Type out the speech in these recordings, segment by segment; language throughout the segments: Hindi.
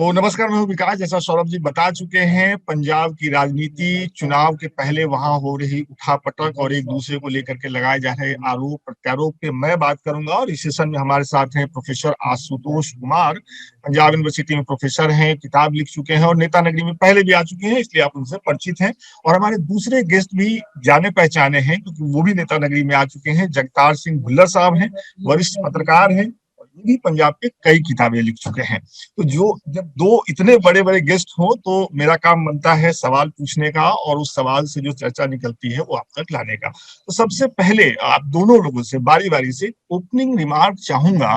तो नमस्कार, मैं हूं विकास। जैसा सौरभ जी बता चुके हैं, पंजाब की राजनीति चुनाव के पहले वहां हो रही उठापटक और एक दूसरे को लेकर के लगाए जा रहे आरोप प्रत्यारोप पे मैं बात करूंगा। और इस सेशन में हमारे साथ हैं प्रोफेसर आशुतोष कुमार। पंजाब यूनिवर्सिटी में प्रोफेसर हैं, किताब लिख चुके हैं और नेता नगरी में पहले भी आ चुके हैं, इसलिए आप उनसे परिचित हैं। और हमारे दूसरे गेस्ट भी जाने पहचाने हैं, क्योंकि वो भी नेता नगरी में आ चुके हैं। जगतार सिंह भुल्लर साहब हैं, वरिष्ठ पत्रकार हैं, ये भी पंजाब पे कई किताबें लिख चुके हैं। तो जो जब दो इतने बड़े बड़े गेस्ट हो तो मेरा काम बनता है सवाल पूछने का, और उस सवाल से जो चर्चा निकलती है वो आप तक लाने का। तो सबसे पहले आप दोनों लोगों से बारी बारी से ओपनिंग रिमार्क चाहूंगा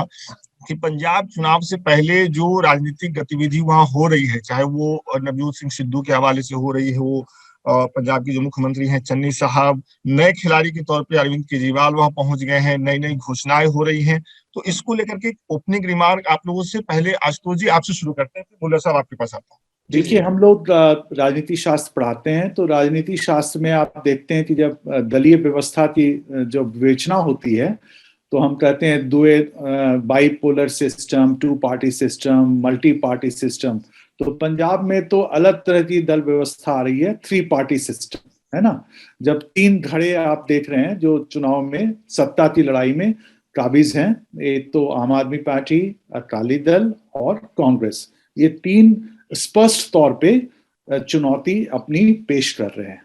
कि पंजाब चुनाव से पहले जो राजनीतिक गतिविधि वहां हो रही है, चाहे वो नवजोत सिंह सिद्धू के हवाले से हो रही है, वो पंजाब के जो मुख्यमंत्री हैं चन्नी साहब, नए खिलाड़ी के तौर पे अरविंद केजरीवाल वहां पहुंच गए हैं, नई नई घोषणाएं हो रही हैं। तो इसको लेकर के ओपनिंग रिमार्क आप लोगों से पहले आशुतोष जी आपसे शुरू करते हैं, फिर भुल्लर साहब आपके पास आता हूँ। देखिए, हम लोग राजनीति शास्त्र पढ़ाते हैं, तो राजनीति शास्त्र में आप देखते हैं कि जब दलीय व्यवस्था की जो विवेचना होती है, तो हम कहते हैं दुए bipolar system, two party system, multi party system. तो पंजाब में तो अलग तरह की दल व्यवस्था आ रही है, थ्री पार्टी सिस्टम, है ना। जब तीन धड़े आप देख रहे हैं जो चुनाव में सत्ता की लड़ाई में काबिज हैं, एक तो आम आदमी पार्टी, अकाली दल और कांग्रेस, ये तीन स्पष्ट तौर पे चुनौती अपनी पेश कर रहे हैं।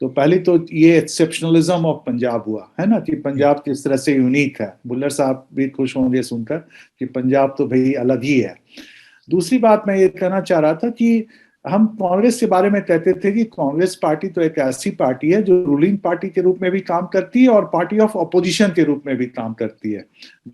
तो पहले तो ये एक्सेप्शनलिज्म ऑफ पंजाब हुआ है ना, कि पंजाब किस तरह से यूनिक है। बुल्लर साहब भी खुश होंगे सुनकर कि पंजाब तो भाई अलग ही है। दूसरी बात मैं ये कहना चाह रहा था कि हम कांग्रेस के बारे में कहते थे कि कांग्रेस पार्टी तो एक ऐसी पार्टी है जो रूलिंग पार्टी के रूप में भी काम करती है और पार्टी ऑफ अपोजिशन के रूप में भी काम करती है।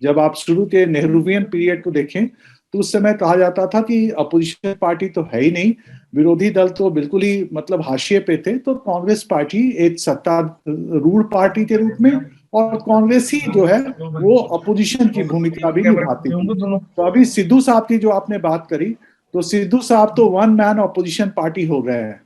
जब आप शुरू के नेहरूवियन पीरियड को देखें तो उस समय कहा जाता था कि अपोजिशन पार्टी तो है ही नहीं, विरोधी दल तो बिल्कुल ही मतलब हाशिए पे थे, तो कांग्रेस पार्टी एक सत्तारूढ़ पार्टी के रूप में और कांग्रेस ही जो है वो अपोजिशन की भूमिका भी निभाती थी। तो अभी सिद्धू साहब की जो आपने बात करी, तो सिद्धू साहब तो वन मैन अपोजिशन पार्टी हो गए हैं,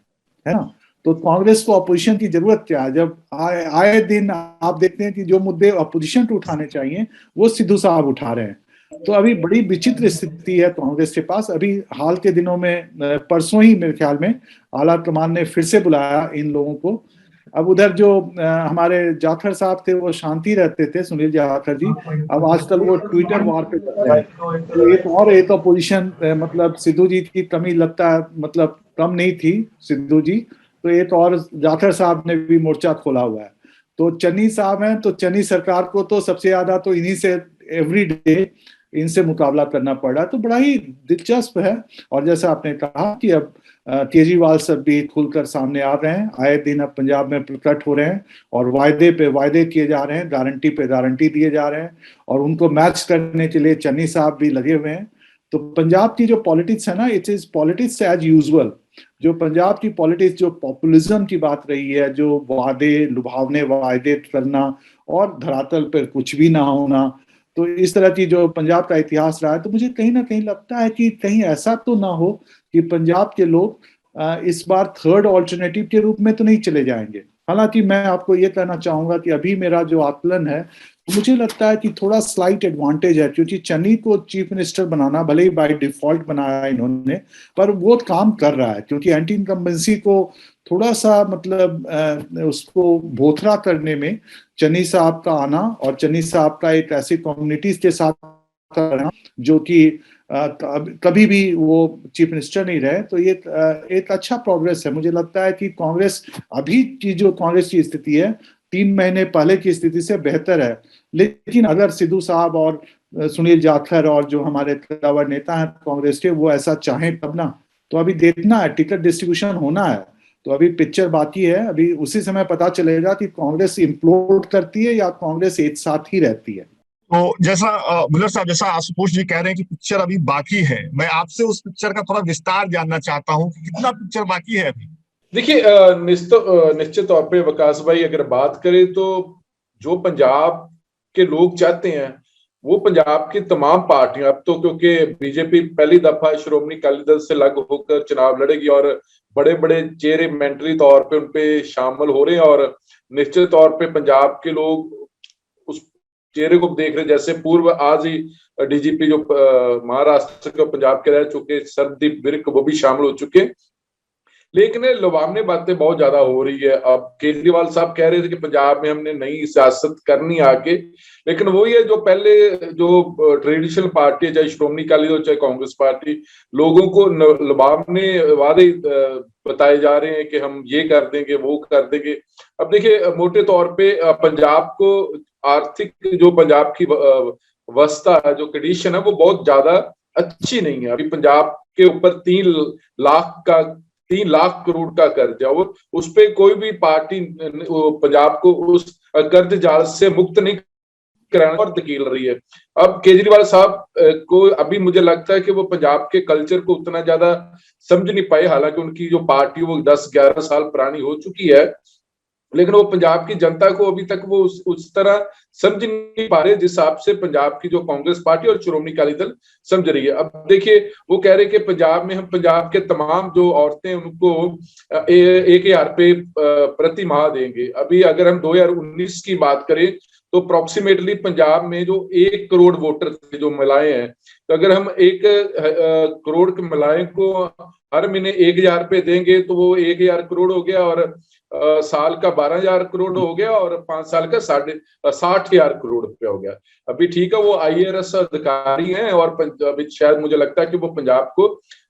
है ना। तो कांग्रेस को अपोजिशन की जरूरत क्या है, जब आए दिन आप देखते हैं कि जो मुद्दे अपोजिशन को उठाने चाहिए वो सिद्धू साहब उठा रहे हैं। तो अभी बड़ी विचित्र स्थिति है कांग्रेस के पास। अभी हाल के दिनों में, परसों ही मेरे ख्याल में आला कमान ने फिर से बुलाया इन लोगों को। अब उधर जो हमारे जाखड़ साहब थे वो शांति रहते थे, सुनील जाखड़ जी, अब आजकल वो ट्विटर वॉर पे करते हैं। तो एक और एक अपोजिशन, मतलब सिद्धू जी की कमी लगता है, मतलब कम नहीं थी सिद्धू जी, तो एक और जाखड़ साहब ने भी मोर्चा खोला हुआ है। तो चन्नी साहब हैं, तो चन्नी सरकार को तो सबसे ज्यादा तो इन्हीं से एवरी डे इनसे मुकाबला करना पड़ रहा है। तो बड़ा ही दिलचस्प है। और जैसा आपने कहा कि अब केजरीवाल सब भी खुलकर सामने आ रहे हैं, आए दिन अब पंजाब में प्रकट हो रहे हैं और वायदे पे वायदे किए जा रहे हैं, गारंटी पे गारंटी दिए जा रहे हैं, और उनको मैच करने के लिए चन्नी साहब भी लगे हुए हैं। तो पंजाब की जो पॉलिटिक्स है ना, it is politics as usual. जो पंजाब की पॉलिटिक्स, जो पॉपुलिज्म की बात रही है, जो वादे लुभावने वायदे करना और धरातल पर कुछ भी ना होना, तो इस तरह की जो पंजाब का इतिहास रहा है, तो मुझे कहीं ना कहीं लगता है कि कहीं ऐसा तो ना हो कि पंजाब के लोग इस बार थर्ड ऑल्टरनेटिव के रूप में तो नहीं चले जाएंगे। हालांकि मैं आपको ये कहना चाहूंगा कि अभी मेरा जो आकलन है, मुझे लगता है कि थोड़ा स्लाइट एडवांटेज है, क्योंकि चन्नी को चीफ मिनिस्टर बनाना, भले ही बाय डिफॉल्ट बनाया इन्होंने, पर वो काम कर रहा है, क्योंकि एंटी इनकम्बेंसी को थोड़ा सा मतलब उसको भोथरा करने में चन्नी साहब का आना और चन्नी साहब का एक ऐसी कम्युनिटीज के साथ करना जो कि कभी भी वो चीफ मिनिस्टर नहीं रहे, तो ये एक अच्छा प्रोग्रेस है। मुझे लगता है कि कांग्रेस अभी की जो कांग्रेस की स्थिति है 3 महीने पहले की स्थिति से बेहतर है। लेकिन अगर सिद्धू साहब और सुनील जाखड़ और जो हमारे कद्दावर नेता हैं कांग्रेस के, वो ऐसा चाहें तब ना। तो अभी देखना है, टिकट डिस्ट्रीब्यूशन होना है, तो अभी पिक्चर बाकी है। अभी उसी समय पता चलेगा कि कांग्रेस इम्प्लोड करती है या कांग्रेस एक साथ ही रहती है। तो जैसा भुल्लर साहब, जैसा आशुतोष जी कह रहे हैं कि पिक्चर अभी बाकी है, मैं आपसे उस पिक्चर का थोड़ा विस्तार जानना चाहता हूं कि कितना पिक्चर बाकी है अभी। देखिए, निश्चित तौर पे विकास भाई, अगर बात करें तो जो पंजाब के लोग चाहते हैं वो पंजाब की तमाम पार्टियां, अब तो क्योंकि बीजेपी पहली दफा श्रोमणी अकाली दल से अलग होकर चुनाव लड़ेगी और बड़े बड़े चेहरे मेंटली तौर पे उनपे शामिल हो रहे हैं, और निश्चित तौर पे पंजाब के लोग उस चेहरे को देख रहे, जैसे पूर्व आज ही डीजीपी जो महाराष्ट्र के पंजाब के रह चुके सरदीप विर्क वो भी शामिल हो चुके। लेकिन लुभावनी बातें बहुत ज्यादा हो रही है। अब केजरीवाल साहब कह रहे थे कि पंजाब में हमने नई सियासत करनी आके, लेकिन वही है जो पहले जो ट्रेडिशनल पार्टी है, चाहे श्रोमणी अकाली दल चाहे कांग्रेस पार्टी, लोगों को लुभावने वादे बताए जा रहे हैं कि हम ये कर देंगे वो कर देंगे। अब देखिए मोटे तौर पे पंजाब को आर्थिक जो पंजाब की अवस्था है, जो कंडीशन है, वो बहुत ज्यादा अच्छी नहीं है। अभी पंजाब के ऊपर 3 लाख करोड़ का कर्ज है और उस पे कोई भी पार्टी पंजाब को उस कर्ज जाल से मुक्त नहीं कराना और धकेल रही है। अब केजरीवाल साहब को अभी मुझे लगता है कि वो पंजाब के कल्चर को उतना ज्यादा समझ नहीं पाए, हालांकि उनकी जो पार्टी वो 10-11 साल पुरानी हो चुकी है, लेकिन वो पंजाब की जनता को अभी तक वो उस तरह समझ नहीं पा रहे जिस हिसाब से पंजाब की जो कांग्रेस पार्टी और श्रोमणी अकाली दल समझ रही है। अब देखिए वो कह रहे कि पंजाब में हम पंजाब के तमाम जो औरतें उनको 1,000 रुपए प्रति माह देंगे। अभी अगर हम 2019 की बात करें तो अप्रोक्सीमेटली पंजाब में जो 1 करोड़ वोटर थे जो महिलाएं हैं, तो अगर हम 1 करोड़ के महिलाएं को हर महीने 1,000 रुपए देंगे तो वो 1,000 करोड़ हो गया, और साल का 12,000 करोड़ हो गया, और 5 साल का 60,000 करोड़ रुपया हो गया। अभी ठीक है वो IAS अधिकारी हैं और अभी शायद मुझे लगता है कि वो पंजाब को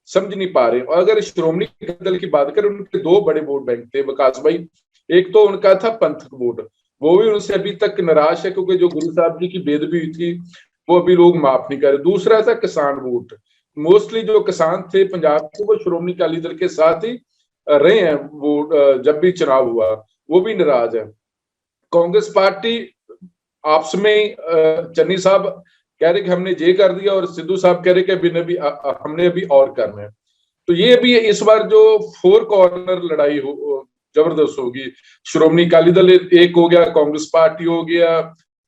समझ नहीं पा रहे। और अगर श्रोमणी अकाली दल की बात करें, उनके 2 बड़े वोट बैंक थे विकास भाई। एक तो उनका था पंथक वोट, वो भी उनसे अभी तक निराश है क्योंकि जो गुरु साहब जी की बेदबी हुई थी वो अभी लोग माफ नहीं कर रहे। दूसरा था किसान वोट, मोस्टली जो किसान थे पंजाब के वो श्रोमणी अकाली दल के साथ ही रहे हैं, वो जब भी चुनाव हुआ वो भी नाराज है। कांग्रेस पार्टी आपस में चन्नी साहब कह रहे कि हमने ये कर दिया और सिद्धू साहब कह रहे कि हमने अभी और करना है। तो ये भी इस बार जो 4 कॉर्नर लड़ाई हो जबरदस्त होगी। श्रोमणी अकाली दल एक हो गया, कांग्रेस पार्टी हो गया,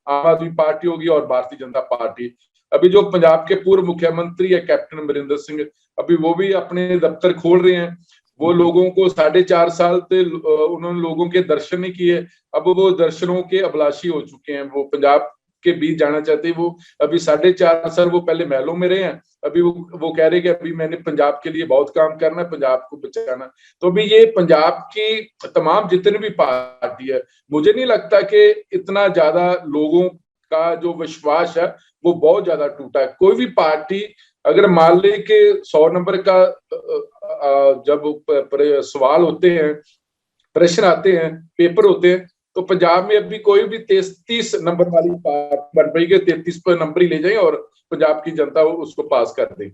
आम आदमी पार्टी होगी और भारतीय जनता पार्टी। अभी जो पंजाब के पूर्व मुख्यमंत्री है कैप्टन अमरिंदर सिंह, अभी वो भी अपने दफ्तर खोल रहे हैं। वो लोगों को 4.5 साल से उन्होंने लोगों के दर्शन नहीं किए, अब वो दर्शनों के अभिलाषी हो चुके हैं। वो पंजाब के बीच जाना चाहते हैं। वो अभी 4.5 साल वो पहले महलों में रहे हैं, अभी वो कह रहे कि अभी मैंने पंजाब के लिए बहुत काम करना है, पंजाब को बचाना। तो अभी ये पंजाब की तमाम जितनी भी पार्टी है, मुझे नहीं लगता कि इतना ज्यादा लोगों का जो विश्वास है वो बहुत ज्यादा टूटा है। कोई भी पार्टी अगर मान ले कि 100 नंबर का जब सवाल होते हैं, प्रश्न आते हैं, पेपर होते हैं, तो पंजाब में अभी कोई भी 33 नंबर वाली पार्टी बन रही है, 33 पर नंबर ही ले जाए और पंजाब की जनता उसको पास कर दे।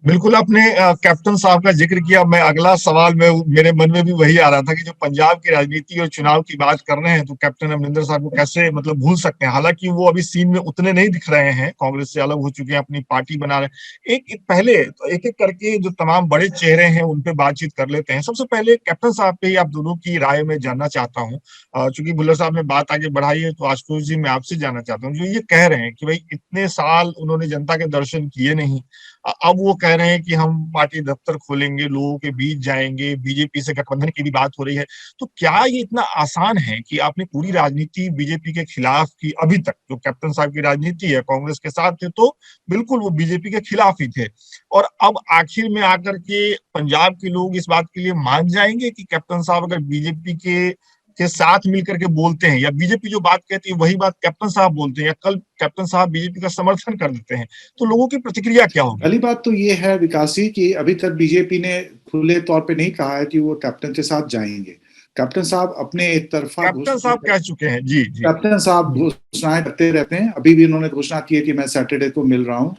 बिल्कुल आपने कैप्टन साहब का जिक्र किया। मैं अगला सवाल में मेरे मन में भी वही आ रहा था कि जो पंजाब की राजनीति और चुनाव की बात कर रहे हैं तो कैप्टन अमरिंदर साहब को कैसे मतलब भूल सकते हैं। हालांकि वो अभी सीन में उतने नहीं दिख रहे हैं, कांग्रेस से अलग हो चुके हैं, अपनी पार्टी बना रहे हैं। एक पहले तो एक एक करके जो तमाम बड़े चेहरे हैं उन पे बातचीत कर लेते हैं। सबसे पहले कैप्टन साहब पे ही आप दोनों की राय में जानना चाहता हूँ। चूंकि भुल्लर साहब ने बात आगे बढ़ाई है तो आशुतोष जी मैं आपसे जानना चाहता हूँ। जो ये कह रहे हैं कि भाई इतने साल उन्होंने जनता के दर्शन किए नहीं, अब वो कह रहे हैं कि हम पार्टी दफ्तर खोलेंगे, लोगों के बीच जाएंगे, बीजेपी से गठबंधन की भी बात हो रही है, तो क्या ये इतना आसान है कि आपने पूरी राजनीति बीजेपी के खिलाफ की? अभी तक जो कैप्टन साहब की राजनीति है, कांग्रेस के साथ थे तो बिल्कुल वो बीजेपी के खिलाफ ही थे, और अब आखिर में आकर के पंजाब के लोग इस बात के लिए मान जाएंगे कि कैप्टन साहब अगर बीजेपी के साथ मिलकर के बोलते हैं, या बीजेपी जो बात कहती है वही बात कैप्टन साहब बोलते हैं, या कल कैप्टन साहब बीजेपी का समर्थन कर देते हैं, तो लोगों की प्रतिक्रिया क्या होगी? पहली बात तो ये है विकासी कि अभी तक बीजेपी ने खुले तौर पे नहीं कहा है कि वो कैप्टन के साथ जाएंगे। कैप्टन साहब अपने एक तरफा कैप्टन साहब कह चुके हैं। जी जी, कैप्टन साहब घोषणाएं करते रहते हैं। अभी भी उन्होंने घोषणा की है कि मैं सैटरडे को मिल रहा हूँ।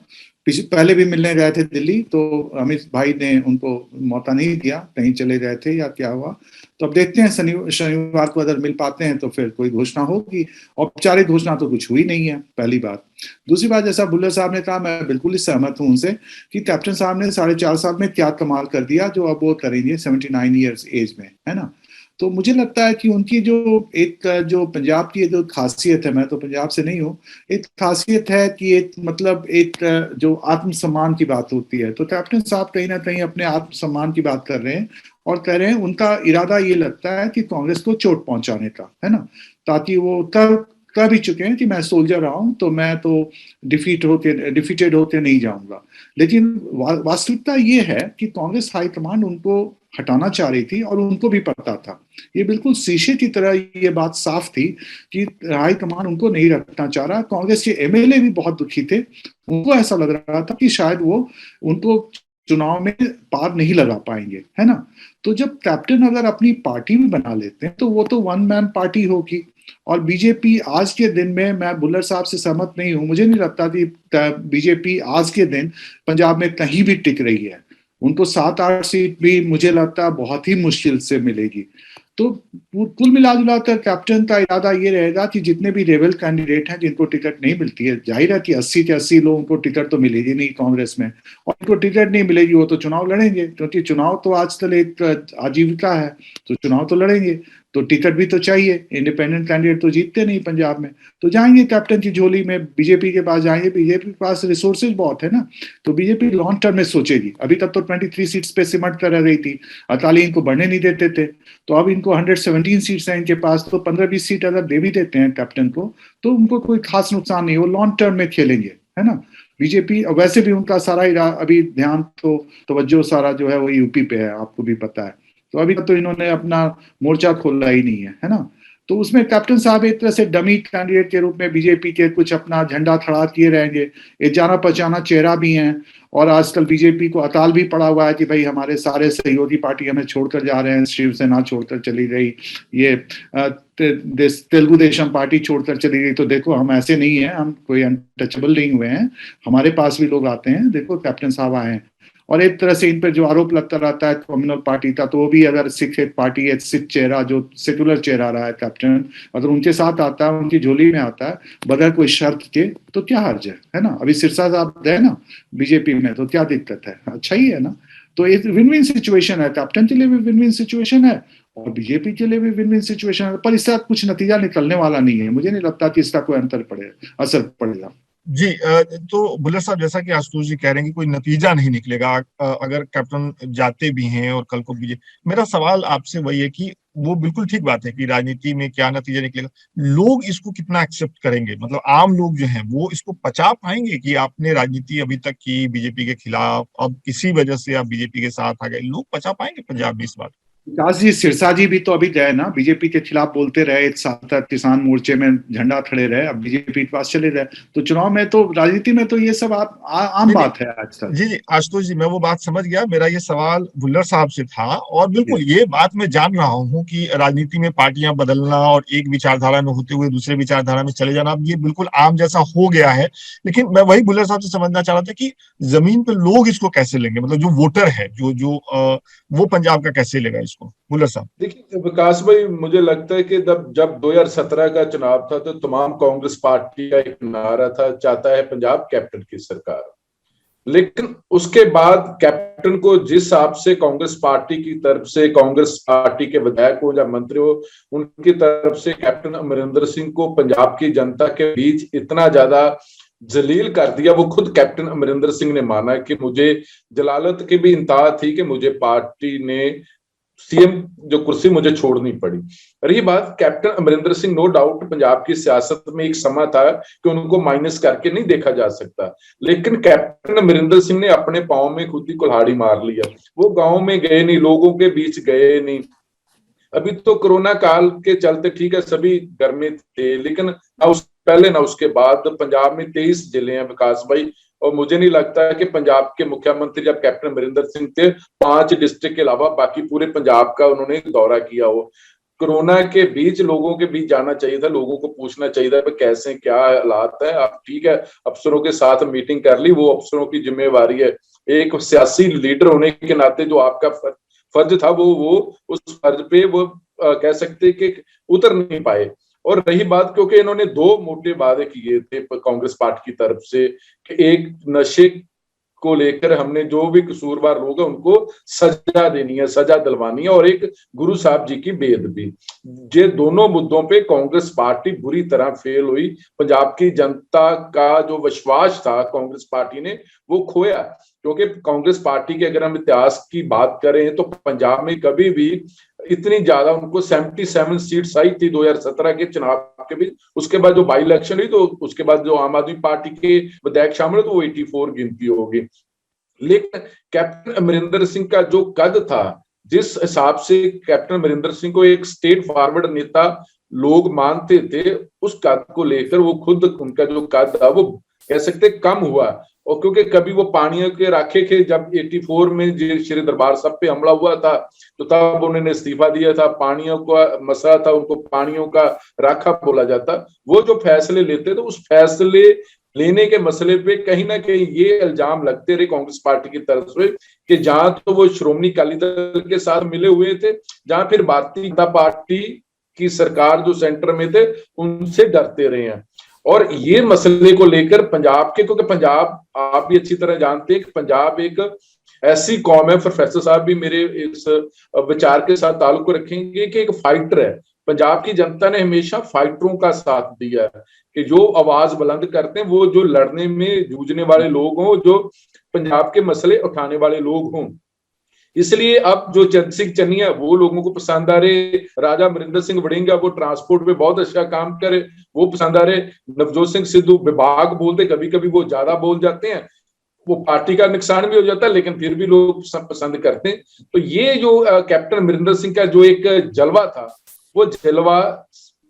पहले भी मिलने गए थे दिल्ली, तो अमित भाई ने उनको मौका नहीं दिया, कहीं चले गए थे या क्या हुआ। तो अब देखते हैं शनिवार को अगर मिल पाते हैं तो फिर कोई घोषणा होगी। औपचारिक घोषणा तो कुछ हुई नहीं है, पहली बात। दूसरी बात, जैसा भुल्लर साहब ने कहा, मैं बिल्कुल ही सहमत हूं उनसे कि कैप्टन साहब ने 4.5 साल में क्या कमाल कर दिया जो अब वो करेंगे 79 ईयर्स एज में, है ना। तो मुझे लगता है कि उनकी जो पंजाब की जो खासियत है, मैं तो पंजाब से नहीं हूँ, एक खासियत है कि एक जो आत्मसम्मान की बात होती है, तो कैप्टन साहब कहीं ना कहीं अपने आत्मसम्मान की बात कर रहे हैं और कह रहे हैं उनका इरादा ये लगता है कि कांग्रेस को चोट पहुंचाने का, है ना, ताकि वो तब कह भी चुके हैं कि मैं सोल्जर रहा हूं तो मैं तो डिफीटेड होते नहीं जाऊंगा। लेकिन वास्तविकता ये है कि कांग्रेस हाईकमान उनको हटाना चाह रही थी और उनको भी पता था, ये बिल्कुल शीशे की तरह ये बात साफ थी कि हाईकमान उनको नहीं रखना चाह रहा। कांग्रेस के एमएलए भी बहुत दुखी थे, उनको ऐसा लग रहा था कि शायद वो उनको चुनाव में पार नहीं लगा पाएंगे, है ना। तो जब कैप्टन अगर अपनी पार्टी भी बना लेते हैं तो वो तो वन मैन पार्टी होगी। और बीजेपी आज के दिन में, मैं बुल्लर साहब से सहमत नहीं हूं, मुझे नहीं लगता कि बीजेपी आज के दिन पंजाब में कहीं भी टिक रही है। उनको 7-8 सीट भी मुझे लगता है बहुत ही मुश्किल से मिलेगी। तो कुल मिला कर कैप्टन का इरादा ये रहेगा कि जितने भी रेबल कैंडिडेट हैं जिनको टिकट नहीं मिलती है, जाहिर है कि 80 के 80 लोगों को टिकट तो मिलेगी नहीं कांग्रेस में, और उनको टिकट नहीं मिलेगी वो तो चुनाव लड़ेंगे, क्योंकि चुनाव तो आजकल एक आजीविका है, तो चुनाव तो लड़ेंगे, तो टिकट भी तो चाहिए। इंडिपेंडेंट कैंडिडेट तो जीतते नहीं पंजाब में, तो जाएंगे कैप्टन की झोली में, बीजेपी के पास जाएंगे। बीजेपी के पास रिसोर्सेज बहुत है ना, तो बीजेपी लॉन्ग टर्म में सोचेगी। अभी तक तो 23 सीट्स पे सिमट कर रह रही थी, अकाली इनको बढ़ने नहीं देते थे, तो अब इनको 117 सीट्स हैं इनके पास, तो 15-20 सीट अगर दे भी देते हैं कैप्टन को तो उनको कोई खास नुकसान नहीं, वो लॉन्ग टर्म में खेलेंगे, है ना। बीजेपी वैसे भी उनका सारा अभी ध्यान तो तवज्जो सारा जो है वो यूपी पे है, आपको भी पता है। तो अभी तक तो इन्होंने अपना मोर्चा खोला ही नहीं है ना। तो उसमें कैप्टन साहब एक तरह से डमी कैंडिडेट के रूप में बीजेपी के कुछ अपना झंडा खड़ा किए रहेंगे। एक जाना पहचाना चेहरा भी हैं, और आजकल बीजेपी को अताल भी पड़ा हुआ है कि भाई हमारे सारे सहयोगी पार्टी हमें छोड़कर जा रहे हैं, शिवसेना छोड़कर चली गई, ये तेलुगु देशम पार्टी छोड़कर चली गई, तो देखो हम ऐसे नहीं है, हम कोई अनटचेबल नहीं हुए हैं, हमारे पास भी लोग आते हैं, देखो कैप्टन साहब आए हैं। और एक तरह से इन पर जो आरोप लगता रहता है कम्युनल पार्टी का, तो वो भी अगर सिख पार्टी है, सिख चेहरा जो सेकुलर चेहरा रहा है कैप्टन, अगर उनके साथ आता है, उनकी झोली में आता है बगैर कोई शर्त के, तो क्या हर्ज है ना। अभी सिरसा साहब है ना बीजेपी में, तो क्या दिक्कत है, अच्छा ही है ना। तो एक विन विन सिचुएशन है, कैप्टन के लिए भी विन विन सिचुएशन है और बीजेपी के लिए भी विन विन सिचुएशन है। पर इससे कुछ नतीजा निकलने वाला नहीं है, मुझे नहीं लगता कि इसका कोई असर पड़ेगा। जी, तो बुल्लर साहब, जैसा कि आशुतोष जी कह रहे हैं कि कोई नतीजा नहीं निकलेगा अगर कैप्टन जाते भी हैं और कल को बीजेपी, मेरा सवाल आपसे वही है कि वो बिल्कुल ठीक बात है कि राजनीति में क्या नतीजा निकलेगा, लोग इसको कितना एक्सेप्ट करेंगे, मतलब आम लोग जो हैं वो इसको पचा पाएंगे कि आपने राजनीति अभी तक की बीजेपी के खिलाफ, अब किसी वजह से आप बीजेपी के साथ आ गए, लोग पचा पाएंगे पंजाब में इस बात? विकास जी, सिरसा जी भी तो अभी गए ना, बीजेपी के खिलाफ बोलते रहे, एक साल तक किसान मोर्चे में झंडा खड़े रहे, अब बीजेपी के पास चले गए, तो चुनाव में तो राजनीति में तो ये सब आम बात है आजकल। जी आशुतोष जी, मैं वो बात समझ गया, मेरा ये सवाल बुल्लर साहब से था, और बिल्कुल ये बात मैं जान रहा हूँ कि राजनीति में पार्टियां बदलना और एक विचारधारा में होते हुए दूसरे विचारधारा में चले जाना, अब ये बिल्कुल आम जैसा हो गया है। लेकिन मैं वही बुल्लर साहब से समझना चाह रहा था कि जमीन पे लोग इसको कैसे लेंगे, मतलब जो वोटर है, जो वो पंजाब का कैसे लेगा इसको, बुल्लर साहब? देखिए विकास भाई, मुझे लगता है कि जब 2017 का चुनाव था तो तमाम कांग्रेस पार्टी का एक नारा था, चाहता है पंजाब कैप्टन की सरकार। लेकिन उसके बाद कैप्टन को जिस हिसाब से कांग्रेस पार्टी की तरफ से, कांग्रेस पार्टी के विधायक हो या मंत्री हो, उनकी तरफ से कैप्टन अमरिंदर सिंह को पंजाब की जनता के बीच इतना ज्यादा जलील कर दिया। वो खुद कैप्टन अमरिंदर सिंह ने माना कि मुझे जलालत की भी इंतहा थी कि मुझे पार्टी ने सीएम जो कुर्सी मुझे छोड़नी पड़ी। रही बात captain Amarinder Singh, no doubt Punjab की सियासत में एक समय था कि उनको माइनस करके नहीं देखा जा सकता, लेकिन कैप्टन अमरिंदर सिंह ने अपने पांव में खुद ही कुल्हाड़ी मार लिया। वो गांव में गए नहीं, लोगों के बीच गए नहीं। अभी तो कोरोना काल के चलते ठीक है सभी घर में थे, लेकिन ना उस पहले ना उसके बाद पंजाब में 23 जिले हैं विकास भाई, और मुझे नहीं लगता है कि पंजाब के मुख्यमंत्री जब कैप्टन अमरिंदर सिंह थे 5 डिस्ट्रिक्ट के अलावा बाकी पूरे पंजाब का उन्होंने दौरा किया हो। कोरोना के बीच लोगों के बीच जाना चाहिए था, लोगों को पूछना चाहिए था कैसे क्या हालात है। अब ठीक है अफसरों के साथ मीटिंग कर ली, वो अफसरों की जिम्मेवारी है, एक सियासी लीडर होने के नाते जो आपका फर्ज था वो उस फर्ज पे वो कह सकते कि उतर नहीं पाए। और रही बात, क्योंकि इन्होंने 2 मोटे वादे किए थे कांग्रेस पार्टी की तरफ से कि एक नशे को लेकर हमने जो भी कसूरवार लोग हैं उनको सजा देनी है, सजा दिलवानी है, और एक गुरु साहब जी की बेअदबी। ये दोनों मुद्दों पे कांग्रेस पार्टी बुरी तरह फेल हुई। पंजाब की जनता का जो विश्वास था कांग्रेस पार्टी ने वो खोया, क्योंकि कांग्रेस पार्टी के अगर हम इतिहास की बात करें तो पंजाब में कभी भी इतनी ज्यादा उनको 77 सीट्स आई थी 2017 के चुनाव के बीच। उसके बाद जो बाई इलेक्शन हुई तो उसके बाद जो आम आदमी पार्टी के विधायक शामिल हुए तो वो 84 गिनती होगी। लेकिन कैप्टन अमरिंदर सिंह का जो कद था, जिस हिसाब से कैप्टन अमरिंदर सिंह को एक स्टेट फॉरवर्ड नेता लोग मानते थे, उस कद को लेकर वो खुद उनका जो कद था वो कह सकते कम हुआ। और क्योंकि कभी वो पानियों के राखे थे, जब 84 में श्री दरबार साहब पे हमला हुआ था तो तब उन्होंने इस्तीफा दिया था। पानियों का मसला था, उनको पानियों का राखा बोला जाता। वो जो फैसले लेते तो उस फैसले लेने के मसले पे कहीं ना कहीं ये इल्जाम लगते रहे कांग्रेस पार्टी की तरफ से कि जहां तो वो श्रोमणी अकाली दल के साथ मिले हुए थे, जहां फिर भारतीय जनता पार्टी की सरकार जो सेंटर में थे उनसे डरते रहे हैं। और ये मसले को लेकर पंजाब के, क्योंकि पंजाब आप भी अच्छी तरह जानते हैं कि पंजाब एक ऐसी कौम है, प्रोफेसर साहब भी मेरे इस विचार के साथ ताल्लुक रखेंगे कि एक फाइटर है। पंजाब की जनता ने हमेशा फाइटरों का साथ दिया है कि जो आवाज बुलंद करते हैं, वो जो लड़ने में जूझने वाले लोग हों, जो पंजाब के मसले उठाने वाले लोग हों। इसलिए अब जो चंद सिंह चन्नी वो लोगों को पसंद आ रहे, राजा अमरिंदर सिंह वड़िंगा वो ट्रांसपोर्ट में बहुत अच्छा काम करे वो पसंद आ रहे, नवजोत सिंह सिद्धू विभाग बोलते, कभी कभी वो ज्यादा बोल जाते हैं, वो पार्टी का नुकसान भी हो जाता है लेकिन फिर भी लोग सब पसंद करते हैं। तो ये जो कैप्टन अमरिंदर सिंह का जो एक जलवा था, वो जलवा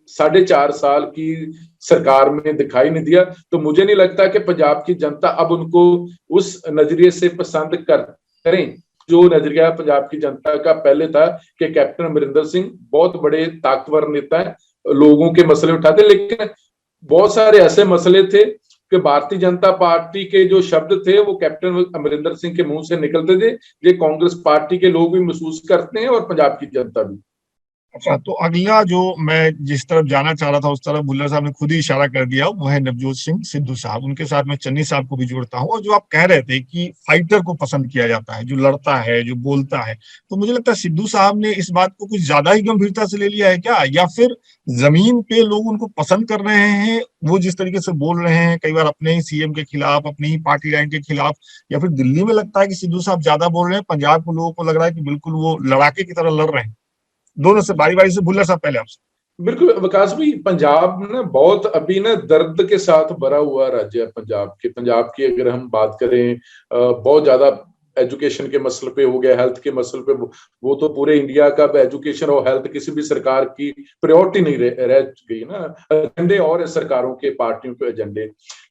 4.5 साल की सरकार में दिखाई नहीं दिया। तो मुझे नहीं लगता कि पंजाब की जनता अब उनको उस नजरिए से पसंद करें जो नजरिया पंजाब की जनता का पहले था कि कैप्टन अमरिंदर सिंह बहुत बड़े ताकतवर नेता है, लोगों के मसले उठाते। लेकिन बहुत सारे ऐसे मसले थे कि भारतीय जनता पार्टी के जो शब्द थे वो कैप्टन अमरिंदर सिंह के मुंह से निकलते थे, ये कांग्रेस पार्टी के लोग भी महसूस करते हैं और पंजाब की जनता भी। अच्छा, तो अगला जो मैं जिस तरफ जाना चाह रहा था उस तरफ भुल्लर साहब ने खुद ही इशारा कर दिया, वो है नवजोत सिंह सिद्धू साहब। उनके साथ मैं चन्नी साहब को भी जोड़ता हूँ। और जो आप कह रहे थे कि फाइटर को पसंद किया जाता है, जो लड़ता है, जो बोलता है, तो मुझे लगता है सिद्धू साहब ने इस बात को कुछ ज्यादा ही गंभीरता से ले लिया है क्या, या फिर जमीन पे लोग उनको पसंद कर रहे हैं, वो जिस तरीके से बोल रहे हैं कई बार अपने ही सीएम के खिलाफ, अपनी ही पार्टी लाइन के खिलाफ, या फिर दिल्ली में लगता है कि सिद्धू साहब ज्यादा बोल रहे हैं, पंजाब के लोगों को लग रहा है कि बिल्कुल वो लड़ाके की तरह लड़ रहे हैं। दोनों से बारी बारी से। भुल्लर साहब पहले आपसे। बिल्कुल विकास भाई, पंजाब ना बहुत अभी ना दर्द के साथ भरा हुआ राज्य है। पंजाब की अगर हम बात करें, बहुत ज्यादा एजुकेशन के मसले पे हो गया, हेल्थ के मसले पे, वो तो पूरे इंडिया का एजुकेशन और हेल्थ किसी भी सरकार की प्रायोरिटी नहीं रह गई ना, एजेंडे और सरकारों के पार्टियों के एजेंडे।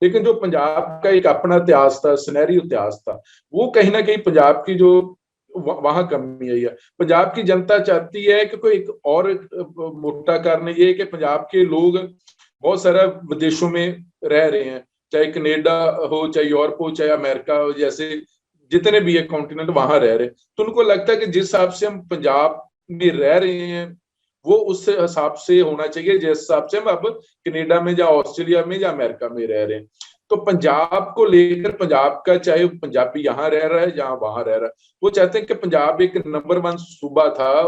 लेकिन जो पंजाब का एक अपना इतिहास था, सुनहरी इतिहास था, वो कहीं ना कहीं पंजाब की जो वहां कमी आई है। पंजाब की जनता चाहती है कि कोई एक और मोटा कारण ये है कि पंजाब के लोग बहुत सारा विदेशों में रह रहे हैं, चाहे कनेडा हो, चाहे यूरोप हो, चाहे अमेरिका हो, जैसे जितने भी है कॉन्टिनेंट वहां रह रहे हैं। तो उनको लगता है कि जिस हिसाब से हम पंजाब में रह रहे हैं वो उस हिसाब से होना चाहिए जिस हिसाब से हम अब कनेडा में या ऑस्ट्रेलिया में या अमेरिका में रह रहे हैं। तो पंजाब को लेकर, पंजाब का चाहे पंजाबी यहाँ रह रहा है या वहां रह रहा है, वो चाहते हैं कि पंजाब एक नंबर 1 सूबा था,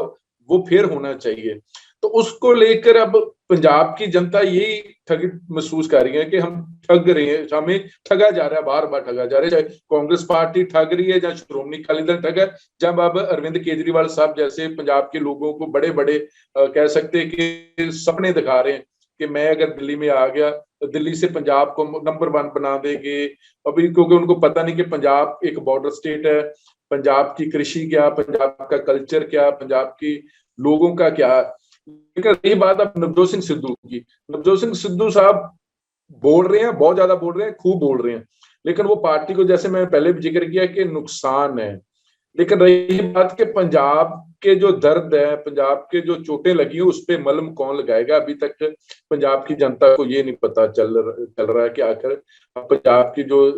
वो फिर होना चाहिए। तो उसको लेकर अब पंजाब की जनता यही ठगी महसूस कर रही है कि हम ठग रहे हैं, हमें ठगा जा रहा है, बार बार ठगा जा रहा है। चाहे कांग्रेस पार्टी ठग रही है या श्रोमणी अकाली दल ठग है। जब अब अरविंद केजरीवाल साहब जैसे पंजाब के लोगों को बड़े बड़े कह सकते हैं कि सपने दिखा रहे हैं कि मैं अगर दिल्ली में आ गया तो दिल्ली से पंजाब को नंबर 1 बना देंगे। अभी क्योंकि उनको पता नहीं कि पंजाब एक बॉर्डर स्टेट है, पंजाब की कृषि क्या, पंजाब का कल्चर क्या, पंजाब की लोगों का क्या। लेकिन रही बात अब नवजोत सिंह सिद्धू की, नवजोत सिंह सिद्धू साहब बोल रहे हैं, बहुत ज्यादा बोल रहे हैं, खूब बोल रहे हैं, लेकिन वो पार्टी को, जैसे मैं पहले भी जिक्र किया, कि नुकसान है। लेकिन रही बात कि पंजाब के जो दर्द है, पंजाब के जो चोटें लगी है, उस पर मलहम कौन लगाएगा, अभी तक पंजाब की जनता को ये नहीं पता चल रहा है कि आखिर पंजाब की जो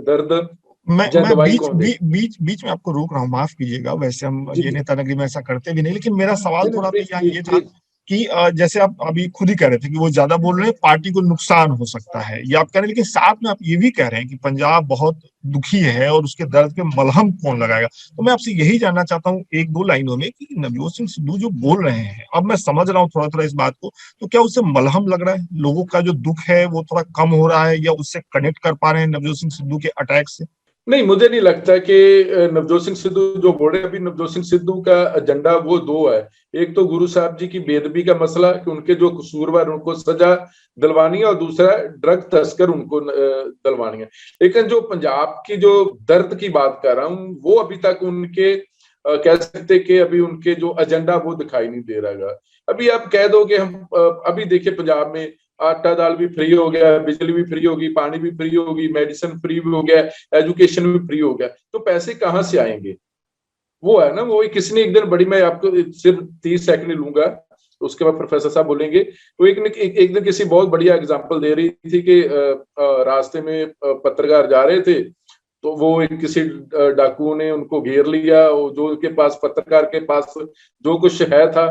दर्द मैं बीच में आपको रोक रहा हूँ, माफ कीजिएगा। वैसे हम ये नेता नगरी में ऐसा करते भी नहीं, लेकिन मेरा सवाल थोड़ा तो यहाँ ये था कि जैसे आप अभी खुद ही कह रहे थे कि वो ज्यादा बोल रहे हैं, पार्टी को नुकसान हो सकता है, ये आप कह रहे हैं, लेकिन साथ में आप ये भी कह रहे हैं कि पंजाब बहुत दुखी है और उसके दर्द पे मलहम कौन लगाएगा। तो मैं आपसे यही जानना चाहता हूँ एक दो लाइनों में कि नवजोत सिंह सिद्धू जो बोल रहे हैं, अब मैं समझ रहा हूँ थोड़ा थोड़ा इस बात को, तो क्या उससे मलहम लग रहा है, लोगों का जो दुख है वो थोड़ा कम हो रहा है, या उससे कनेक्ट कर पा रहे हैं नवजोत सिंह सिद्धू के अटैक से? नहीं, मुझे नहीं लगता कि नवजोत सिंह सिद्धू जो बोल रहे हैं, अभी नवजोत सिंह सिद्धू का एजेंडा वो दो है। एक तो गुरु साहब जी की बेदबी का मसला कि उनके जो कसूरवार उनको सजा दिलवानी है, और दूसरा ड्रग तस्कर उनको दिलवानी है। लेकिन जो पंजाब की जो दर्द की बात कर रहा हूँ, वो अभी तक उनके कह सकते कि अभी उनके जो एजेंडा वो दिखाई नहीं दे रहा। अभी आप कह दो कि हम अभी देखिए पंजाब में आटा दाल भी फ्री हो गया, बिजली भी फ्री होगी, पानी भी फ्री होगी, मेडिसिन फ्री भी हो गया, एजुकेशन भी फ्री हो गया, तो पैसे कहाँ से आएंगे? वो है ना, वो किसी ने एक दिन बड़ी, मैं आपको सिर्फ 30 सेकंड लूंगा, उसके बाद प्रोफेसर साहब बोलेंगे। वो एक दिन किसी बहुत बढ़िया एग्जांपल दे रही थी कि रास्ते में पत्रकार जा रहे थे, तो वो किसी डाकू ने उनको घेर लिया, जो उनके पास पत्रकार के पास जो कुछ है था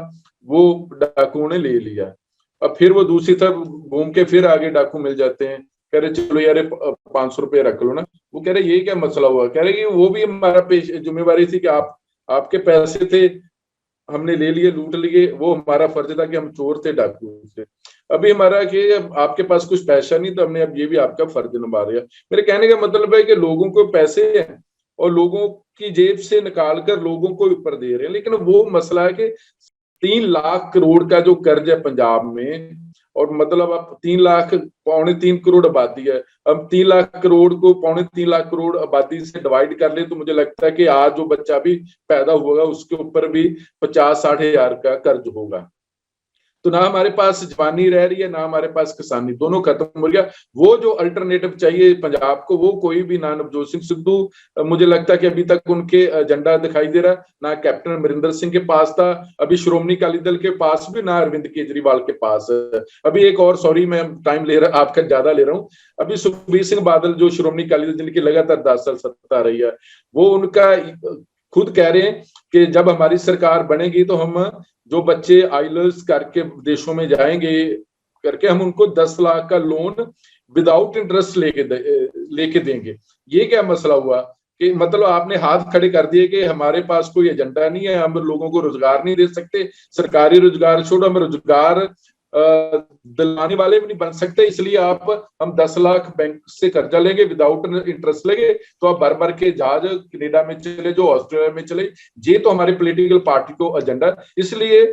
वो डाकू ने ले लिया। अब फिर वो दूसरी तरफ घूम के फिर आगे डाकू मिल जाते हैं, कह रहे चलो यार 500 रुपये रख लो ना। वो कह रहे ये क्या मसला हुआ? कह रहे कि वो भी हमारा जिम्मेवारी थी कि आपके पैसे थे, हमने ले लिए, लूट लिए, वो हमारा फर्ज था कि हम चोर थे, डाकू थे। अभी हमारा कि आपके पास कुछ पैसा नहीं, तो हमने अब ये भी आपका फर्ज निभा रहा है। मेरे कहने का मतलब है कि लोगों को पैसे हैं और लोगों की जेब से निकाल कर लोगों को ऊपर दे रहे हैं, लेकिन वो मसला है कि 3 लाख करोड़ का जो कर्ज है पंजाब में, और मतलब अब 3 लाख 3.25 करोड़ आबादी है, अब 3 लाख करोड़ को 3.25 लाख करोड़ आबादी से डिवाइड कर ले, तो मुझे लगता है कि आज जो बच्चा भी पैदा होगा उसके ऊपर भी 50-60 हजार का कर्ज होगा। तो ना हमारे पास जवानी रह रही है, ना हमारे पास किसानी, दोनों खत्म हो गया। वो जो अल्टरनेटिव चाहिए पंजाब को, वो कोई भी ना नवजोत सिंह सिद्धू, मुझे लगता है कि अभी तक उनके एजेंडा दिखाई दे रहा, ना कैप्टन अमरिंदर सिंह के पास था, अभी श्रोमणी अकाली दल के पास भी, ना अरविंद केजरीवाल के पास। अभी एक और, सॉरी मैं टाइम ले रहा, आपका ज्यादा ले रहा हूँ, अभी सुखबीर सिंह बादल जो श्रोमणी अकाली दल जिनकी लगातार 10 साल सत्ता रही है, वो उनका खुद कह रहे हैं कि जब हमारी सरकार बनेगी तो हम जो बच्चे आइलर्स करके देशों में जाएंगे करके, हम उनको 10 लाख का लोन विदाउट इंटरेस्ट लेके देंगे। ये क्या मसला हुआ कि मतलब आपने हाथ खड़े कर दिए कि हमारे पास कोई एजेंडा नहीं है, हम लोगों को रोजगार नहीं दे सकते, सरकारी रोजगार छोड़ो, हम रोजगार दिलाने वाले भी नहीं बन सकते, इसलिए हम 10 लाख बैंक से कर्जा लेंगे, विदाउट इंटरेस्ट लेंगे, तो आप भर भर के जहाज कनाडा में चले जो, ऑस्ट्रेलिया में चले। ये तो हमारे पॉलिटिकल पार्टी को एजेंडा, इसलिए